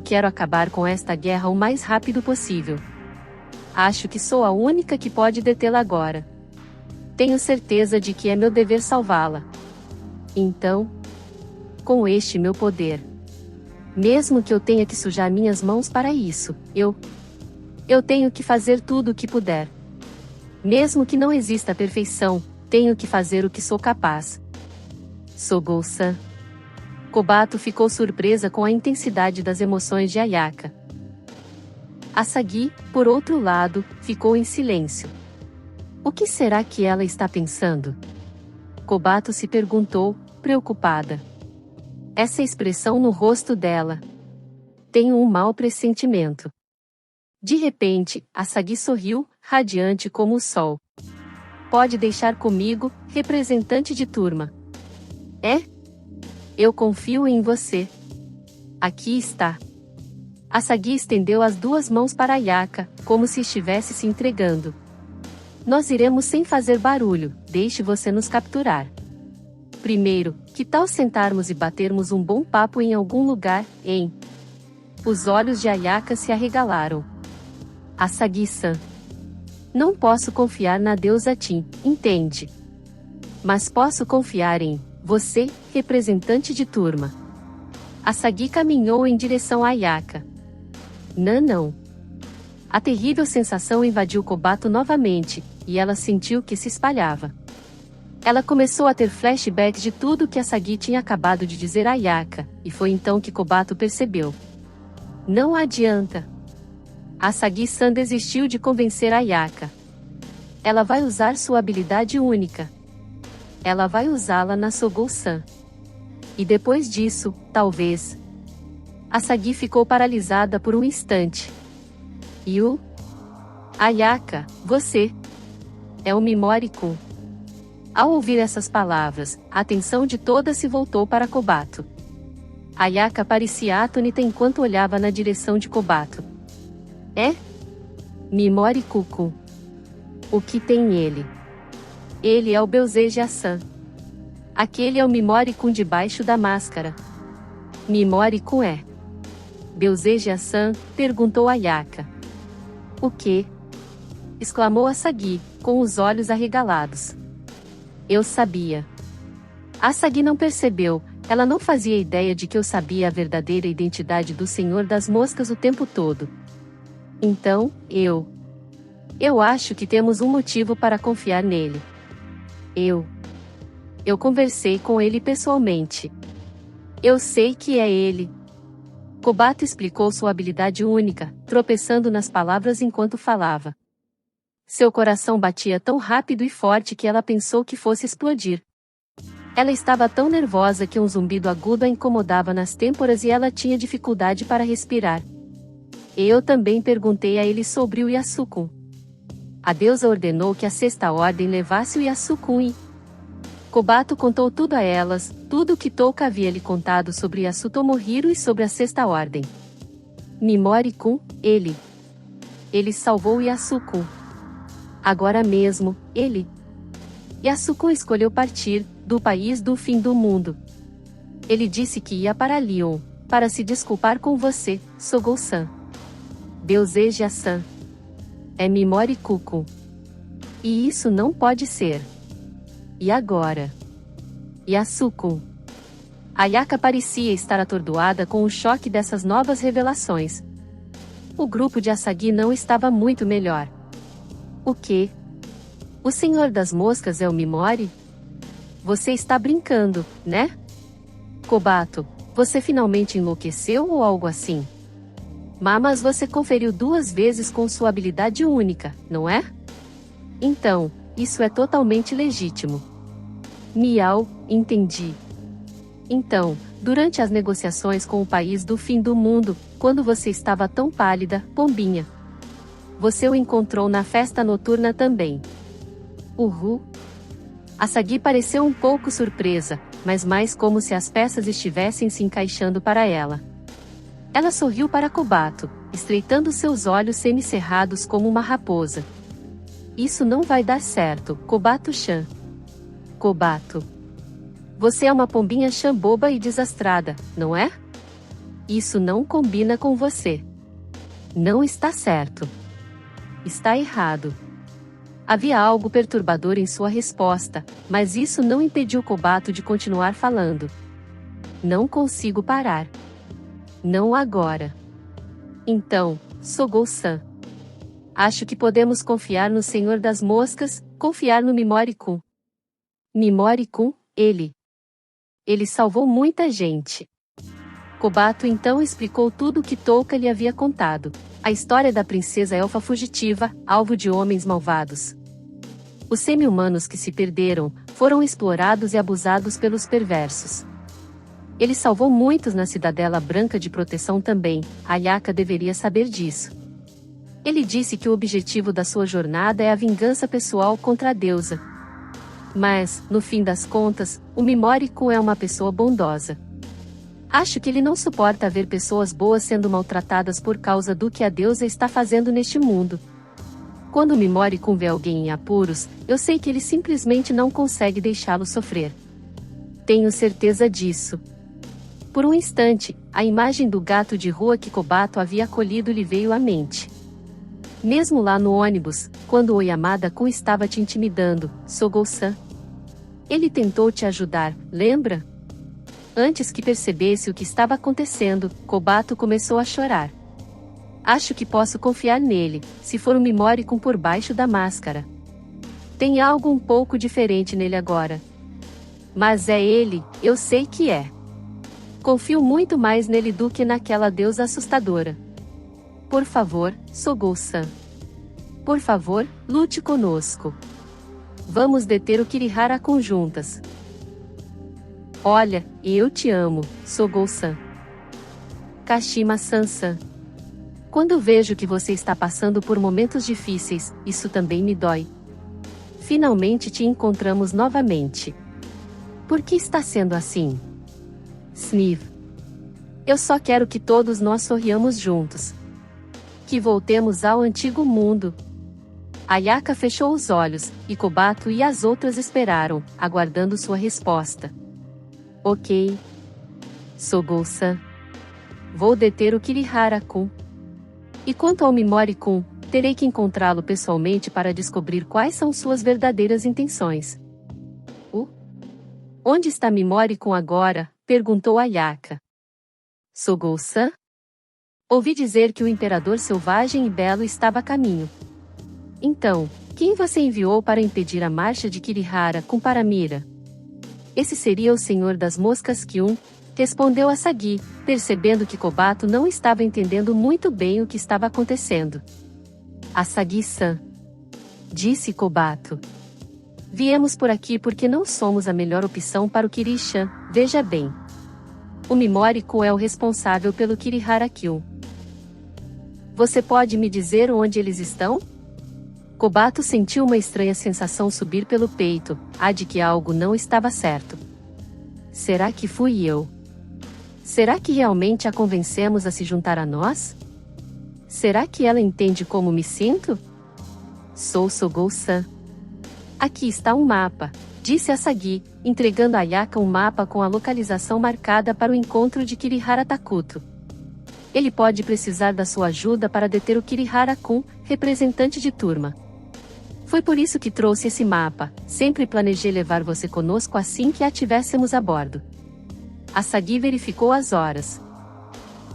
quero acabar com esta guerra o mais rápido possível. Acho que sou a única que pode detê-la agora. Tenho certeza de que é meu dever salvá-la. Então, com este meu poder, mesmo que eu tenha que sujar minhas mãos para isso, eu tenho que fazer tudo o que puder. Mesmo que não exista perfeição, tenho que fazer o que sou capaz. Sogou-san. Kobato ficou surpresa com a intensidade das emoções de Ayaka. Asagi, por outro lado, ficou em silêncio. O que será que ela está pensando? Kobato se perguntou, preocupada. Essa expressão no rosto dela. Tenho um mau pressentimento. De repente, Asagi sorriu, radiante como o sol. Pode deixar comigo, representante de turma. Eu confio em você. Aqui está. Asagi estendeu as duas mãos para Ayaka, como se estivesse se entregando. Nós iremos sem fazer barulho, deixe você nos capturar. Primeiro, que tal sentarmos e batermos um bom papo em algum lugar, hein? Os olhos de Ayaka se arregalaram. Asagi-san. Não posso confiar na deusa Tin, entende? Mas posso confiar em você, representante de turma. Asagi caminhou em direção a Ayaka. Não. A terrível sensação invadiu Kobato novamente, e ela sentiu que se espalhava. Ela começou a ter flashbacks de tudo que Asagi tinha acabado de dizer a Ayaka, e foi então que Kobato percebeu. Não adianta. Asagi-san desistiu de convencer Ayaka. Ela vai usar sua habilidade única. Ela vai usá-la na Sogou-san. E depois disso, talvez. Asagi ficou paralisada por um instante. Ayaka, você. É o Mimori-kun. Ao ouvir essas palavras, a atenção de todas se voltou para Kobato. Ayaka parecia atônita enquanto olhava na direção de Kobato. Mimori-kun. O que tem ele? Ele é o Beuzeja-san. Aquele é o Mimori-kun debaixo da máscara. Mimori-kun é. Beuzeja-san, perguntou Ayaka. O quê? Exclamou Asagi, com os olhos arregalados. Eu sabia. Asagi não percebeu, ela não fazia ideia de que eu sabia a verdadeira identidade do Senhor das Moscas o tempo todo. Então, eu acho que temos um motivo para confiar nele. Eu conversei com ele pessoalmente. Eu sei que é ele. Kobato explicou sua habilidade única, tropeçando nas palavras enquanto falava. Seu coração batia tão rápido e forte que ela pensou que fosse explodir. Ela estava tão nervosa que um zumbido agudo a incomodava nas têmporas e ela tinha dificuldade para respirar. Eu também perguntei a ele sobre o Yasukun. A deusa ordenou que a Sexta Ordem levasse o Yasukun e... Kobato contou tudo a elas, tudo o que Touka havia lhe contado sobre Yasutomohiro e sobre a Sexta Ordem. Mimori-kun, ele salvou o Yasukun. Agora mesmo, Yasukun escolheu partir, do país do fim do mundo. Ele disse que ia para Lyon, para se desculpar com você, Sogou-san. Beuzeja-san. É Mimori-kun. E isso não pode ser. E agora? Yasukun. Ayaka parecia estar atordoada com o choque dessas novas revelações. O grupo de Asagi não estava muito melhor. O quê? O Senhor das Moscas é o Mimori? Você está brincando, né? Kobato, você finalmente enlouqueceu ou algo assim? Mas você conferiu 2 vezes com sua habilidade única, não é? Então, isso é totalmente legítimo. Miau, entendi. Então, durante as negociações com o país do fim do mundo, quando você estava tão pálida, pombinha. Você o encontrou na festa noturna também. Asagi pareceu um pouco surpresa, mas mais como se as peças estivessem se encaixando para ela. Ela sorriu para Kobato, estreitando seus olhos semicerrados como uma raposa. Isso não vai dar certo, Kobato-chan. Kobato. Você é uma pombinha-chan boba e desastrada, não é? Isso não combina com você. Não está certo. Está errado. Havia algo perturbador em sua resposta, mas isso não impediu Kobato de continuar falando. Não consigo parar. Não agora. Então, Sogou-san. Acho que podemos confiar no Senhor das Moscas, confiar no Mimori-kun. Mimori-kun, ele salvou muita gente. Kobato então explicou tudo o que Touka lhe havia contado. A história da princesa elfa fugitiva, alvo de homens malvados. Os semi-humanos que se perderam, foram explorados e abusados pelos perversos. Ele salvou muitos na Cidadela Branca de Proteção também, Ayaka deveria saber disso. Ele disse que o objetivo da sua jornada é a vingança pessoal contra a deusa. Mas, no fim das contas, o Mimori-kun é uma pessoa bondosa. Acho que ele não suporta ver pessoas boas sendo maltratadas por causa do que a deusa está fazendo neste mundo. Quando o Mimori-kun vê alguém em apuros, eu sei que ele simplesmente não consegue deixá-lo sofrer. Tenho certeza disso. Por um instante, a imagem do gato de rua que Kobato havia acolhido lhe veio à mente. Mesmo lá no ônibus, quando o Yamada-kun estava te intimidando, Sogou-san. Ele tentou te ajudar, lembra? Antes que percebesse o que estava acontecendo, Kobato começou a chorar. Acho que posso confiar nele, se for um Mimori-kun por baixo da máscara. Tem algo um pouco diferente nele agora. Mas é ele, eu sei que é. Confio muito mais nele do que naquela deusa assustadora. Por favor, Sogou-san. Por favor, lute conosco. Vamos deter o Kirihara-kun juntas. Olha, eu te amo, Sogou-san. Kashima-san. Quando vejo que você está passando por momentos difíceis, isso também me dói. Finalmente te encontramos novamente. Por que está sendo assim? Sniff. Eu só quero que todos nós sorriamos juntos. Que voltemos ao antigo mundo. Ayaka fechou os olhos, e Kobato e as outras esperaram, aguardando sua resposta. Ok. Sogou-san. Vou deter o Kirihara-kun. E quanto ao Mimori-kun, terei que encontrá-lo pessoalmente para descobrir quais são suas verdadeiras intenções. Onde está Mimori-kun agora? Perguntou Ayaka. Sogou-san? Ouvi dizer que o Imperador Selvagem e Belo estava a caminho. Então, quem você enviou para impedir a marcha de Kirihara-kun para Mira? Esse seria o Senhor das Moscas Kyun, respondeu Asagi, percebendo que Kobato não estava entendendo muito bem o que estava acontecendo. Asagi-san. Disse Kobato. Viemos por aqui porque não somos a melhor opção para o Kiri-chan, veja bem. O Mimori-kun é o responsável pelo Kirihara-kyun. Você pode me dizer onde eles estão? Kobato sentiu uma estranha sensação subir pelo peito, a de que algo não estava certo. Será que fui eu? Será que realmente a convencemos a se juntar a nós? Será que ela entende como me sinto? Sou Sogou-san. Aqui está um mapa, disse Asagi, entregando a Ayaka um mapa com a localização marcada para o encontro de Kirihara Takuto. Ele pode precisar da sua ajuda para deter o Kirihara-kun, representante de turma. Foi por isso que trouxe esse mapa, sempre planejei levar você conosco assim que a tivéssemos a bordo. Asagi verificou as horas.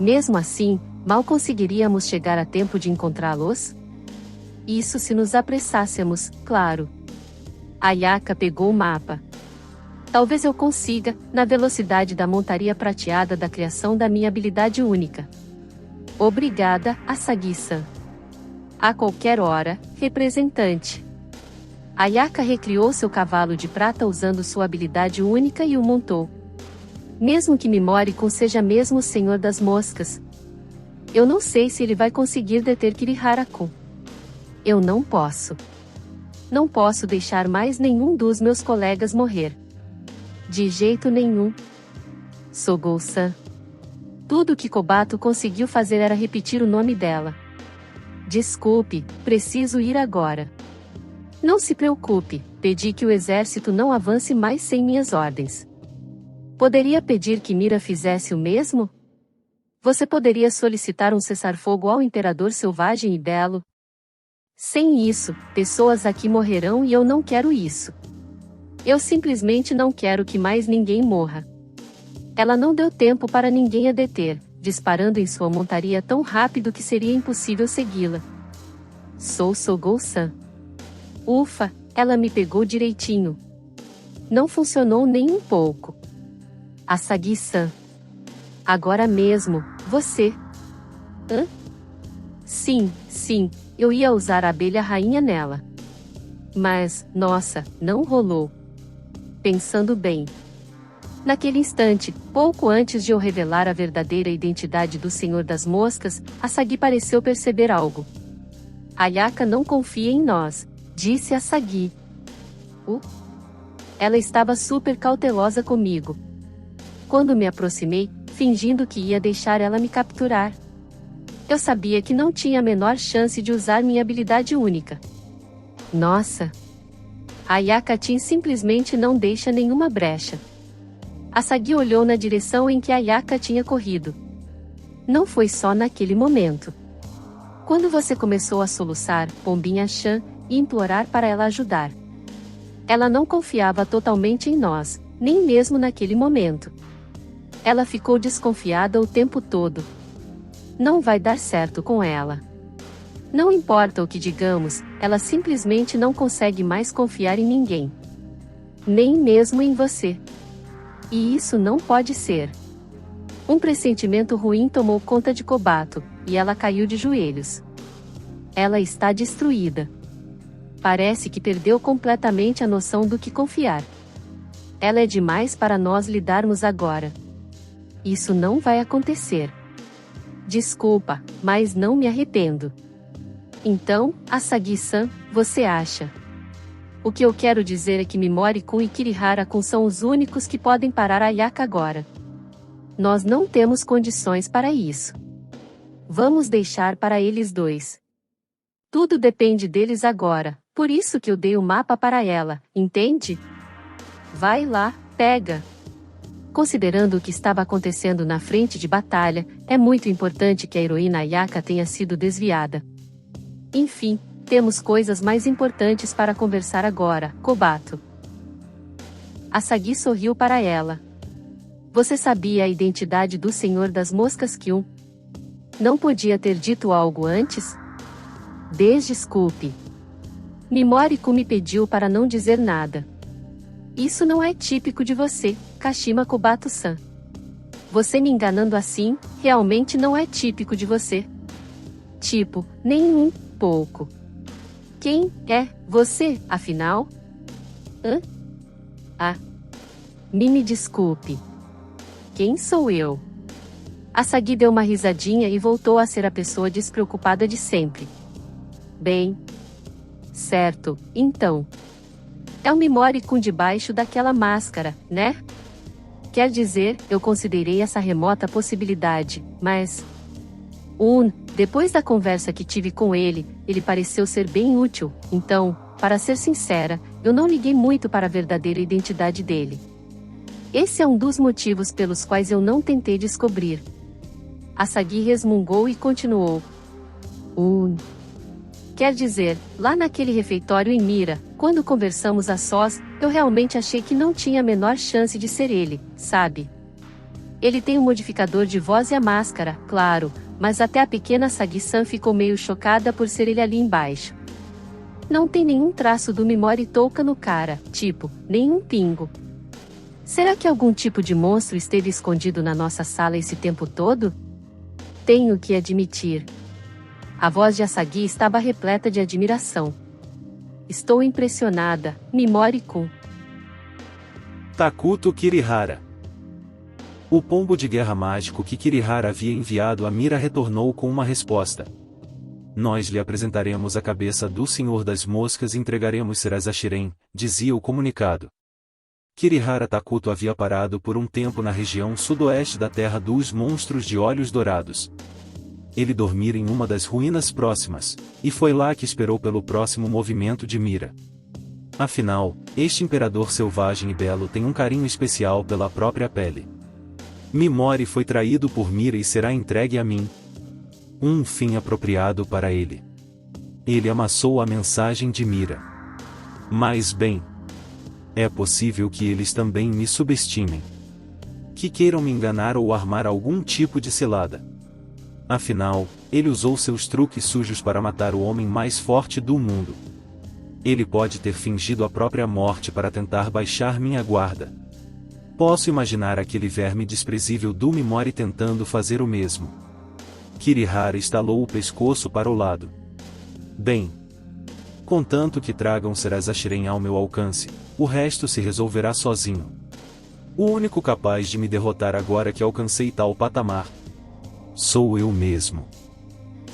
Mesmo assim, mal conseguiríamos chegar a tempo de encontrá-los? Isso se nos apressássemos, claro. Ayaka pegou o mapa. Talvez eu consiga, na velocidade da montaria prateada da criação da minha habilidade única. Obrigada, Asagi-san. A qualquer hora, representante. Ayaka recriou seu cavalo de prata usando sua habilidade única e o montou. Mesmo que Mimori-kun seja mesmo o Senhor das Moscas. Eu não sei se ele vai conseguir deter Kirihara-kun. Eu não posso. Não posso deixar mais nenhum dos meus colegas morrer. De jeito nenhum. Sogou-san. Tudo que Kobato conseguiu fazer era repetir o nome dela. Desculpe, preciso ir agora. Não se preocupe, pedi que o exército não avance mais sem minhas ordens. Poderia pedir que Mira fizesse o mesmo? Você poderia solicitar um cessar-fogo ao imperador selvagem e belo? Sem isso, pessoas aqui morrerão e eu não quero isso. Eu simplesmente não quero que mais ninguém morra. Ela não deu tempo para ninguém a deter, disparando em sua montaria tão rápido que seria impossível segui-la. Sou Sogou-san. Ufa, ela me pegou direitinho. Não funcionou nem um pouco. Asagi-san. Agora mesmo, você. Hã? Sim, eu ia usar a abelha rainha nela. Mas, nossa, não rolou. Pensando bem. Naquele instante, pouco antes de eu revelar a verdadeira identidade do Senhor das Moscas, Asagi pareceu perceber algo. Ayaka não confia em nós, disse Asagi. Ela estava super cautelosa comigo. Quando me aproximei, fingindo que ia deixar ela me capturar. Eu sabia que não tinha a menor chance de usar minha habilidade única. Nossa! A Ayaka-chan simplesmente não deixa nenhuma brecha. Asagi olhou na direção em que a Ayaka tinha corrido. Não foi só naquele momento. Quando você começou a soluçar, Pombinha-chan, e implorar para ela ajudar. Ela não confiava totalmente em nós, nem mesmo naquele momento. Ela ficou desconfiada o tempo todo. Não vai dar certo com ela. Não importa o que digamos, ela simplesmente não consegue mais confiar em ninguém. Nem mesmo em você. E isso não pode ser. Um pressentimento ruim tomou conta de Kobato, e ela caiu de joelhos. Ela está destruída. Parece que perdeu completamente a noção do que confiar. Ela é demais para nós lidarmos agora. Isso não vai acontecer. Desculpa, mas não me arrependo. Então, Asagi-san, você acha? O que eu quero dizer é que Mimori-kun e Kirihara-kun são os únicos que podem parar a Ayaka agora. Nós não temos condições para isso. Vamos deixar para eles dois. Tudo depende deles agora, por isso que eu dei o mapa para ela, entende? Vai lá, pega. Considerando o que estava acontecendo na frente de batalha, é muito importante que a heroína Ayaka tenha sido desviada. Enfim, temos coisas mais importantes para conversar agora, Kobato. Asagi sorriu para ela. Você sabia a identidade do Senhor das Moscas Kyun? Não podia ter dito algo antes? Desculpe. Mimori-kun me pediu para não dizer nada. Isso não é típico de você, Kashima Kobato-san. Você me enganando assim, realmente não é típico de você. Tipo, nem um pouco. Quem é você, afinal? Me desculpe. Quem sou eu? Asagi deu uma risadinha e voltou a ser a pessoa despreocupada de sempre. Bem. Certo, então. É o Mimori-kun debaixo daquela máscara, né? Quer dizer, eu considerei essa remota possibilidade, mas... depois da conversa que tive com ele, ele pareceu ser bem útil, então, para ser sincera, eu não liguei muito para a verdadeira identidade dele. Esse é um dos motivos pelos quais eu não tentei descobrir. Asagi resmungou e continuou. Quer dizer, lá naquele refeitório em Mira, quando conversamos a sós, eu realmente achei que não tinha a menor chance de ser ele, sabe? Ele tem um modificador de voz e a máscara, claro, mas até a pequena Asagi-san ficou meio chocada por ser ele ali embaixo. Não tem nenhum traço do Mimori Touka no cara, tipo, nenhum pingo. Será que algum tipo de monstro esteve escondido na nossa sala esse tempo todo? Tenho que admitir. A voz de Asagi estava repleta de admiração. Estou impressionada, Mimori-kun. Takuto Kirihara. O pombo de guerra mágico que Kirihara havia enviado a Mira retornou com uma resposta. Nós lhe apresentaremos a cabeça do Senhor das Moscas e entregaremos Seraz a Shiren, dizia o comunicado. Kirihara Takuto havia parado por um tempo na região sudoeste da Terra dos Monstros de Olhos Dourados. Ele dormira em uma das ruínas próximas, e foi lá que esperou pelo próximo movimento de Mira. Afinal, este imperador selvagem e belo tem um carinho especial pela própria pele. Mimori foi traído por Mira e será entregue a mim. Um fim apropriado para ele. Ele amassou a mensagem de Mira. Mas bem, é possível que eles também me subestimem. Que queiram me enganar ou armar algum tipo de cilada. Afinal, ele usou seus truques sujos para matar o homem mais forte do mundo. Ele pode ter fingido a própria morte para tentar baixar minha guarda. Posso imaginar aquele verme desprezível do Mimori tentando fazer o mesmo. Kirihara estalou o pescoço para o lado. Bem, contanto que tragam Serazashiren ao meu alcance, o resto se resolverá sozinho. O único capaz de me derrotar agora que alcancei tal patamar sou eu mesmo.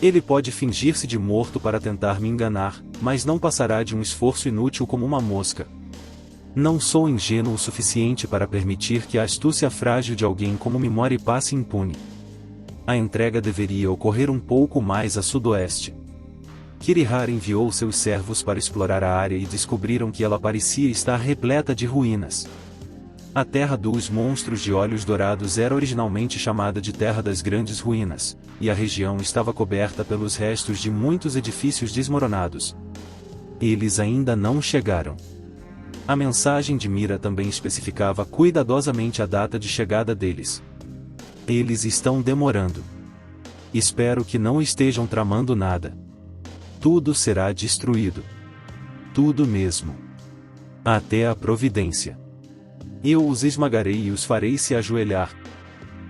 Ele pode fingir-se de morto para tentar me enganar, mas não passará de um esforço inútil como uma mosca. Não sou ingênuo o suficiente para permitir que a astúcia frágil de alguém como Mimori passe impune. A entrega deveria ocorrer um pouco mais a sudoeste. Kirihara enviou seus servos para explorar a área e descobriram que ela parecia estar repleta de ruínas. A Terra dos Monstros de Olhos Dourados era originalmente chamada de Terra das Grandes Ruínas, e a região estava coberta pelos restos de muitos edifícios desmoronados. Eles ainda não chegaram. A mensagem de Mira também especificava cuidadosamente a data de chegada deles. Eles estão demorando. Espero que não estejam tramando nada. Tudo será destruído. Tudo mesmo. Até a providência. Eu os esmagarei e os farei se ajoelhar.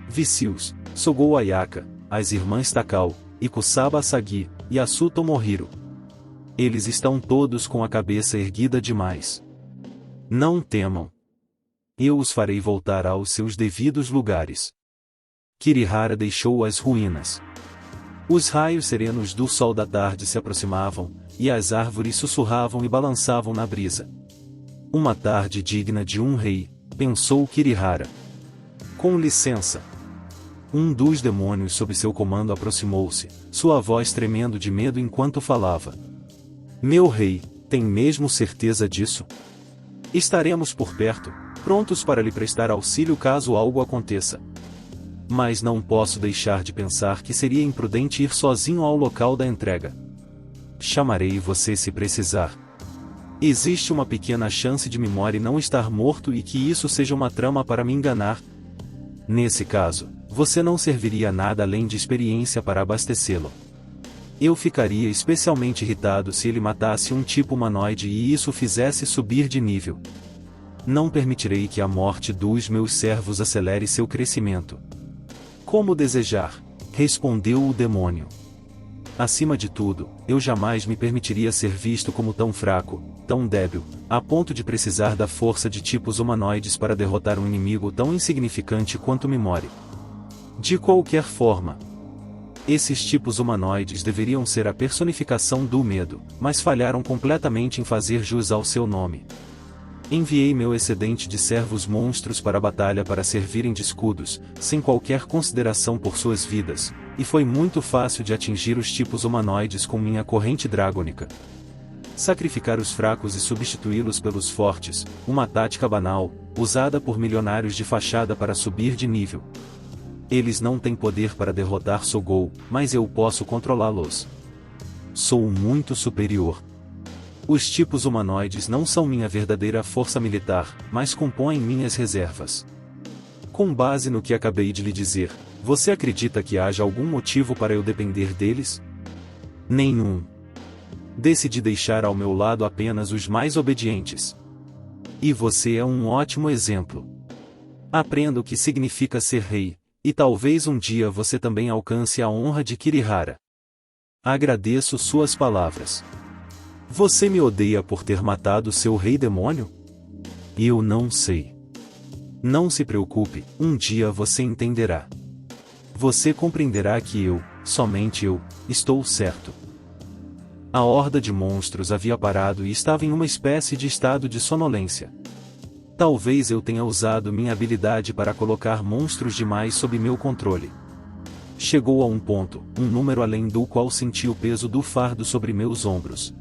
Vicius, Sogou Ayaka, as irmãs Takao, e Kusaba Asagi, e Asu Tomohiro. Eles estão todos com a cabeça erguida demais. Não temam. Eu os farei voltar aos seus devidos lugares. Kirihara deixou as ruínas. Os raios serenos do sol da tarde se aproximavam, e as árvores sussurravam e balançavam na brisa. Uma tarde digna de um rei, pensou Kirihara. Com licença. Um dos demônios sob seu comando aproximou-se, sua voz tremendo de medo enquanto falava. Meu rei, tem mesmo certeza disso? Estaremos por perto, prontos para lhe prestar auxílio caso algo aconteça. Mas não posso deixar de pensar que seria imprudente ir sozinho ao local da entrega. Chamarei você se precisar. Existe uma pequena chance de Mimori não estar morto e que isso seja uma trama para me enganar. Nesse caso, você não serviria a nada além de experiência para abastecê-lo. Eu ficaria especialmente irritado se ele matasse um tipo humanoide e isso o fizesse subir de nível. Não permitirei que a morte dos meus servos acelere seu crescimento. Como desejar, respondeu o demônio. Acima de tudo, eu jamais me permitiria ser visto como tão fraco, tão débil, a ponto de precisar da força de tipos humanoides para derrotar um inimigo tão insignificante quanto Mimori. De qualquer forma, esses tipos humanoides deveriam ser a personificação do medo, mas falharam completamente em fazer jus ao seu nome. Enviei meu excedente de servos monstros para a batalha para servirem de escudos, sem qualquer consideração por suas vidas, e foi muito fácil de atingir os tipos humanoides com minha corrente dragônica. Sacrificar os fracos e substituí-los pelos fortes, uma tática banal, usada por milionários de fachada para subir de nível. Eles não têm poder para derrotar Sogou, mas eu posso controlá-los. Sou muito superior. Os tipos humanoides não são minha verdadeira força militar, mas compõem minhas reservas. Com base no que acabei de lhe dizer, você acredita que haja algum motivo para eu depender deles? Nenhum. Decidi deixar ao meu lado apenas os mais obedientes. E você é um ótimo exemplo. Aprenda o que significa ser rei, e talvez um dia você também alcance a honra de Kirihara. Agradeço suas palavras. Você me odeia por ter matado seu rei demônio? Eu não sei. Não se preocupe, um dia você entenderá. Você compreenderá que eu, somente eu, estou certo. A horda de monstros havia parado e estava em uma espécie de estado de sonolência. Talvez eu tenha usado minha habilidade para colocar monstros demais sob meu controle. Chegou a um ponto, um número além do qual senti o peso do fardo sobre meus ombros.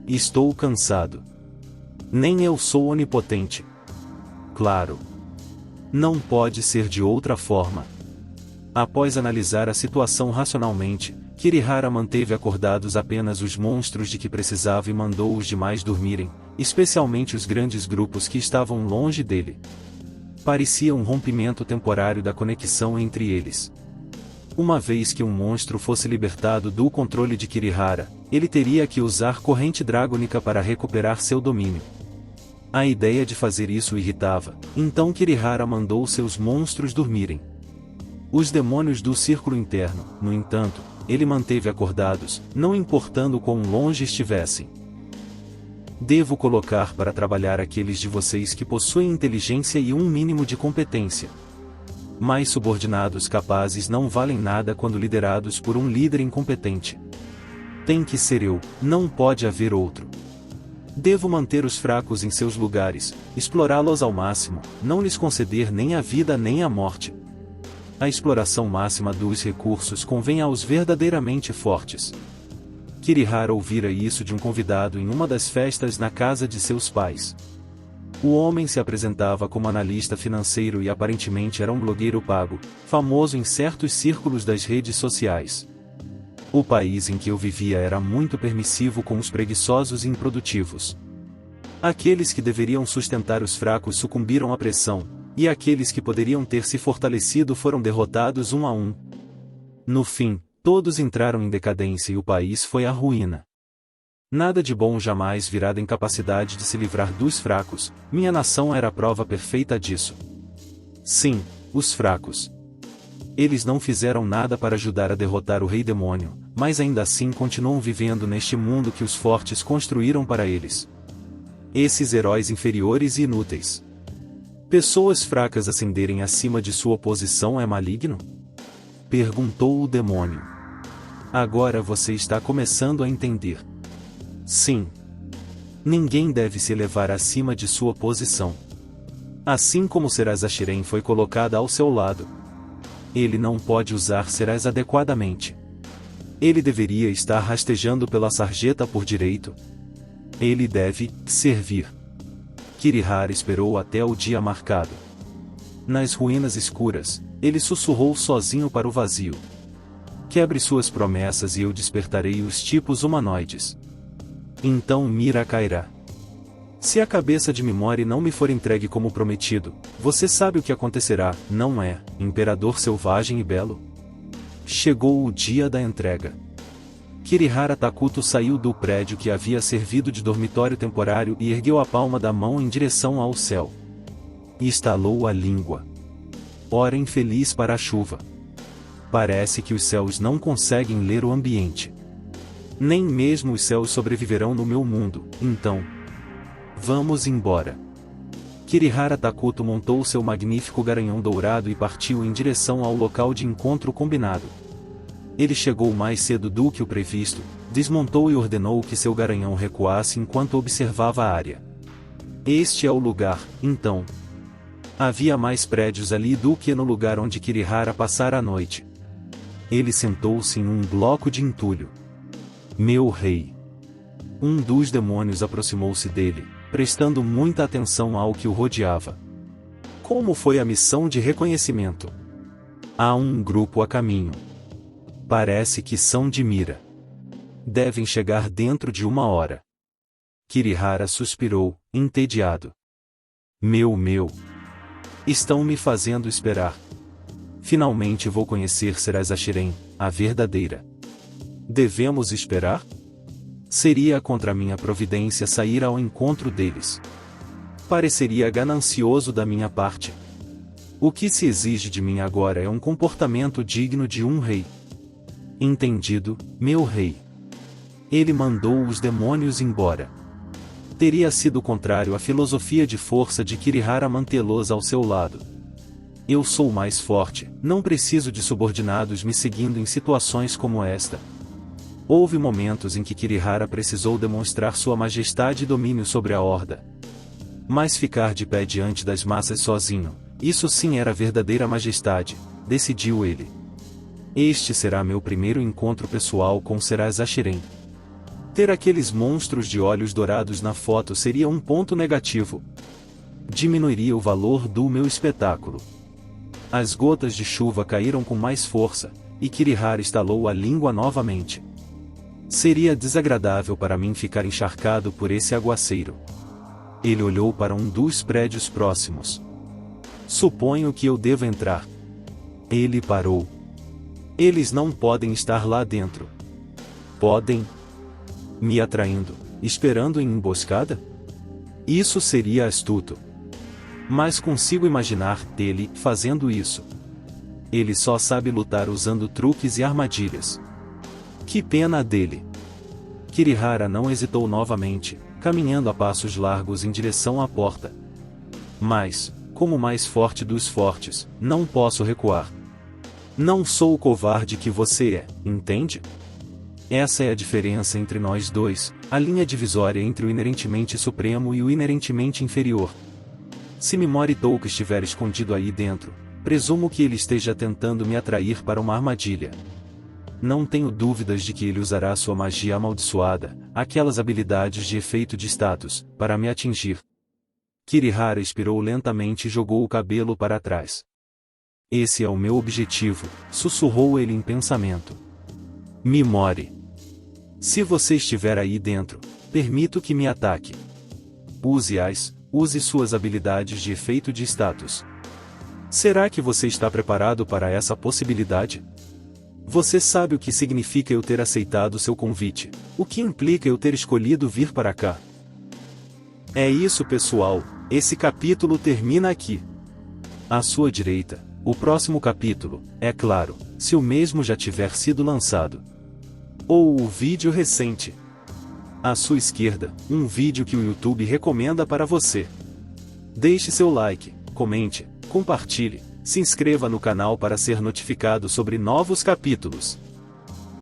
Estou cansado. Nem eu sou onipotente. Claro. Não pode ser de outra forma. Após analisar a situação racionalmente, Kirihara manteve acordados apenas os monstros de que precisava e mandou os demais dormirem, especialmente os grandes grupos que estavam longe dele. Parecia um rompimento temporário da conexão entre eles. Uma vez que um monstro fosse libertado do controle de Kirihara, ele teria que usar corrente dragônica para recuperar seu domínio. A ideia de fazer isso o irritava, então Kirihara mandou seus monstros dormirem. Os demônios do círculo interno, no entanto, ele manteve acordados, não importando quão longe estivessem. Devo colocar para trabalhar aqueles de vocês que possuem inteligência e um mínimo de competência. Mais subordinados capazes não valem nada quando liderados por um líder incompetente. Tem que ser eu, não pode haver outro. Devo manter os fracos em seus lugares, explorá-los ao máximo, não lhes conceder nem a vida nem a morte. A exploração máxima dos recursos convém aos verdadeiramente fortes. Kirihara ouvira isso de um convidado em uma das festas na casa de seus pais. O homem se apresentava como analista financeiro e aparentemente era um blogueiro pago, famoso em certos círculos das redes sociais. O país em que eu vivia era muito permissivo com os preguiçosos e improdutivos. Aqueles que deveriam sustentar os fracos sucumbiram à pressão, e aqueles que poderiam ter se fortalecido foram derrotados um a um. No fim, todos entraram em decadência e o país foi à ruína. Nada de bom jamais virá da incapacidade de se livrar dos fracos, minha nação era a prova perfeita disso. Sim, os fracos. Eles não fizeram nada para ajudar a derrotar o Rei Demônio, mas ainda assim continuam vivendo neste mundo que os fortes construíram para eles. Esses heróis inferiores e inúteis. Pessoas fracas ascenderem acima de sua posição é maligno? Perguntou o demônio. Agora você está começando a entender. Sim. Ninguém deve se elevar acima de sua posição. Assim como Serás Ashiren foi colocada ao seu lado. Ele não pode usar Serás adequadamente. Ele deveria estar rastejando pela sarjeta por direito. Ele deve servir. Kirihara esperou até o dia marcado. Nas ruínas escuras, ele sussurrou sozinho para o vazio. Quebre suas promessas e eu despertarei os tipos humanoides. Então Mira cairá. Se a cabeça de Mimori não me for entregue como prometido, você sabe o que acontecerá, não é, Imperador selvagem e belo? Chegou o dia da entrega. Kirihara Takuto saiu do prédio que havia servido de dormitório temporário e ergueu a palma da mão em direção ao céu. E estalou a língua. Hora infeliz para a chuva. Parece que os céus não conseguem ler o ambiente. Nem mesmo os céus sobreviverão no meu mundo, então. Vamos embora. Kirihara Takuto montou seu magnífico garanhão dourado e partiu em direção ao local de encontro combinado. Ele chegou mais cedo do que o previsto, desmontou e ordenou que seu garanhão recuasse enquanto observava a área. Este é o lugar, então. Havia mais prédios ali do que no lugar onde Kirihara passara a noite. Ele sentou-se em um bloco de entulho. Meu rei. Um dos demônios aproximou-se dele, prestando muita atenção ao que o rodeava. Como foi a missão de reconhecimento? Há um grupo a caminho. Parece que são de Mira. Devem chegar dentro de 1 hora. Kirihara suspirou, entediado. Meu. Estão me fazendo esperar. Finalmente vou conhecer Serás Ashiren, a verdadeira. Devemos esperar? Seria contra minha providência sair ao encontro deles. Pareceria ganancioso da minha parte. O que se exige de mim agora é um comportamento digno de um rei. Entendido, meu rei. Ele mandou os demônios embora. Teria sido contrário à filosofia de força de Kirihara mantê-los ao seu lado. Eu sou mais forte, não preciso de subordinados me seguindo em situações como esta. Houve momentos em que Kirihara precisou demonstrar sua majestade e domínio sobre a horda. Mas ficar de pé diante das massas sozinho, isso sim era verdadeira majestade, decidiu ele. Este será meu primeiro encontro pessoal com Serás Ashiren. Ter aqueles monstros de olhos dourados na foto seria um ponto negativo. Diminuiria o valor do meu espetáculo. As gotas de chuva caíram com mais força, e Kirihara estalou a língua novamente. Seria desagradável para mim ficar encharcado por esse aguaceiro. Ele olhou para um dos prédios próximos. Suponho que eu devo entrar. Ele parou. Eles não podem estar lá dentro. Podem? Me atraindo, esperando em emboscada? Isso seria astuto. Mas consigo imaginar ele fazendo isso. Ele só sabe lutar usando truques e armadilhas. Que pena dele. Kirihara não hesitou novamente, caminhando a passos largos em direção à porta. Mas, como o mais forte dos fortes, não posso recuar. Não sou o covarde que você é, entende? Essa é a diferença entre nós dois, a linha divisória entre o inerentemente supremo e o inerentemente inferior. Se Mimori Touko estiver escondido aí dentro, presumo que ele esteja tentando me atrair para uma armadilha. Não tenho dúvidas de que ele usará sua magia amaldiçoada, aquelas habilidades de efeito de status, para me atingir. Kirihara expirou lentamente e jogou o cabelo para trás. Esse é o meu objetivo, sussurrou ele em pensamento. Mimori. Se você estiver aí dentro, permito que me ataque. Use suas habilidades de efeito de status. Será que você está preparado para essa possibilidade? Você sabe o que significa eu ter aceitado seu convite, o que implica eu ter escolhido vir para cá. É isso, pessoal, esse capítulo termina aqui. À sua direita, o próximo capítulo, é claro, se o mesmo já tiver sido lançado. Ou o vídeo recente. À sua esquerda, um vídeo que o YouTube recomenda para você. Deixe seu like, comente, compartilhe, se inscreva no canal para ser notificado sobre novos capítulos.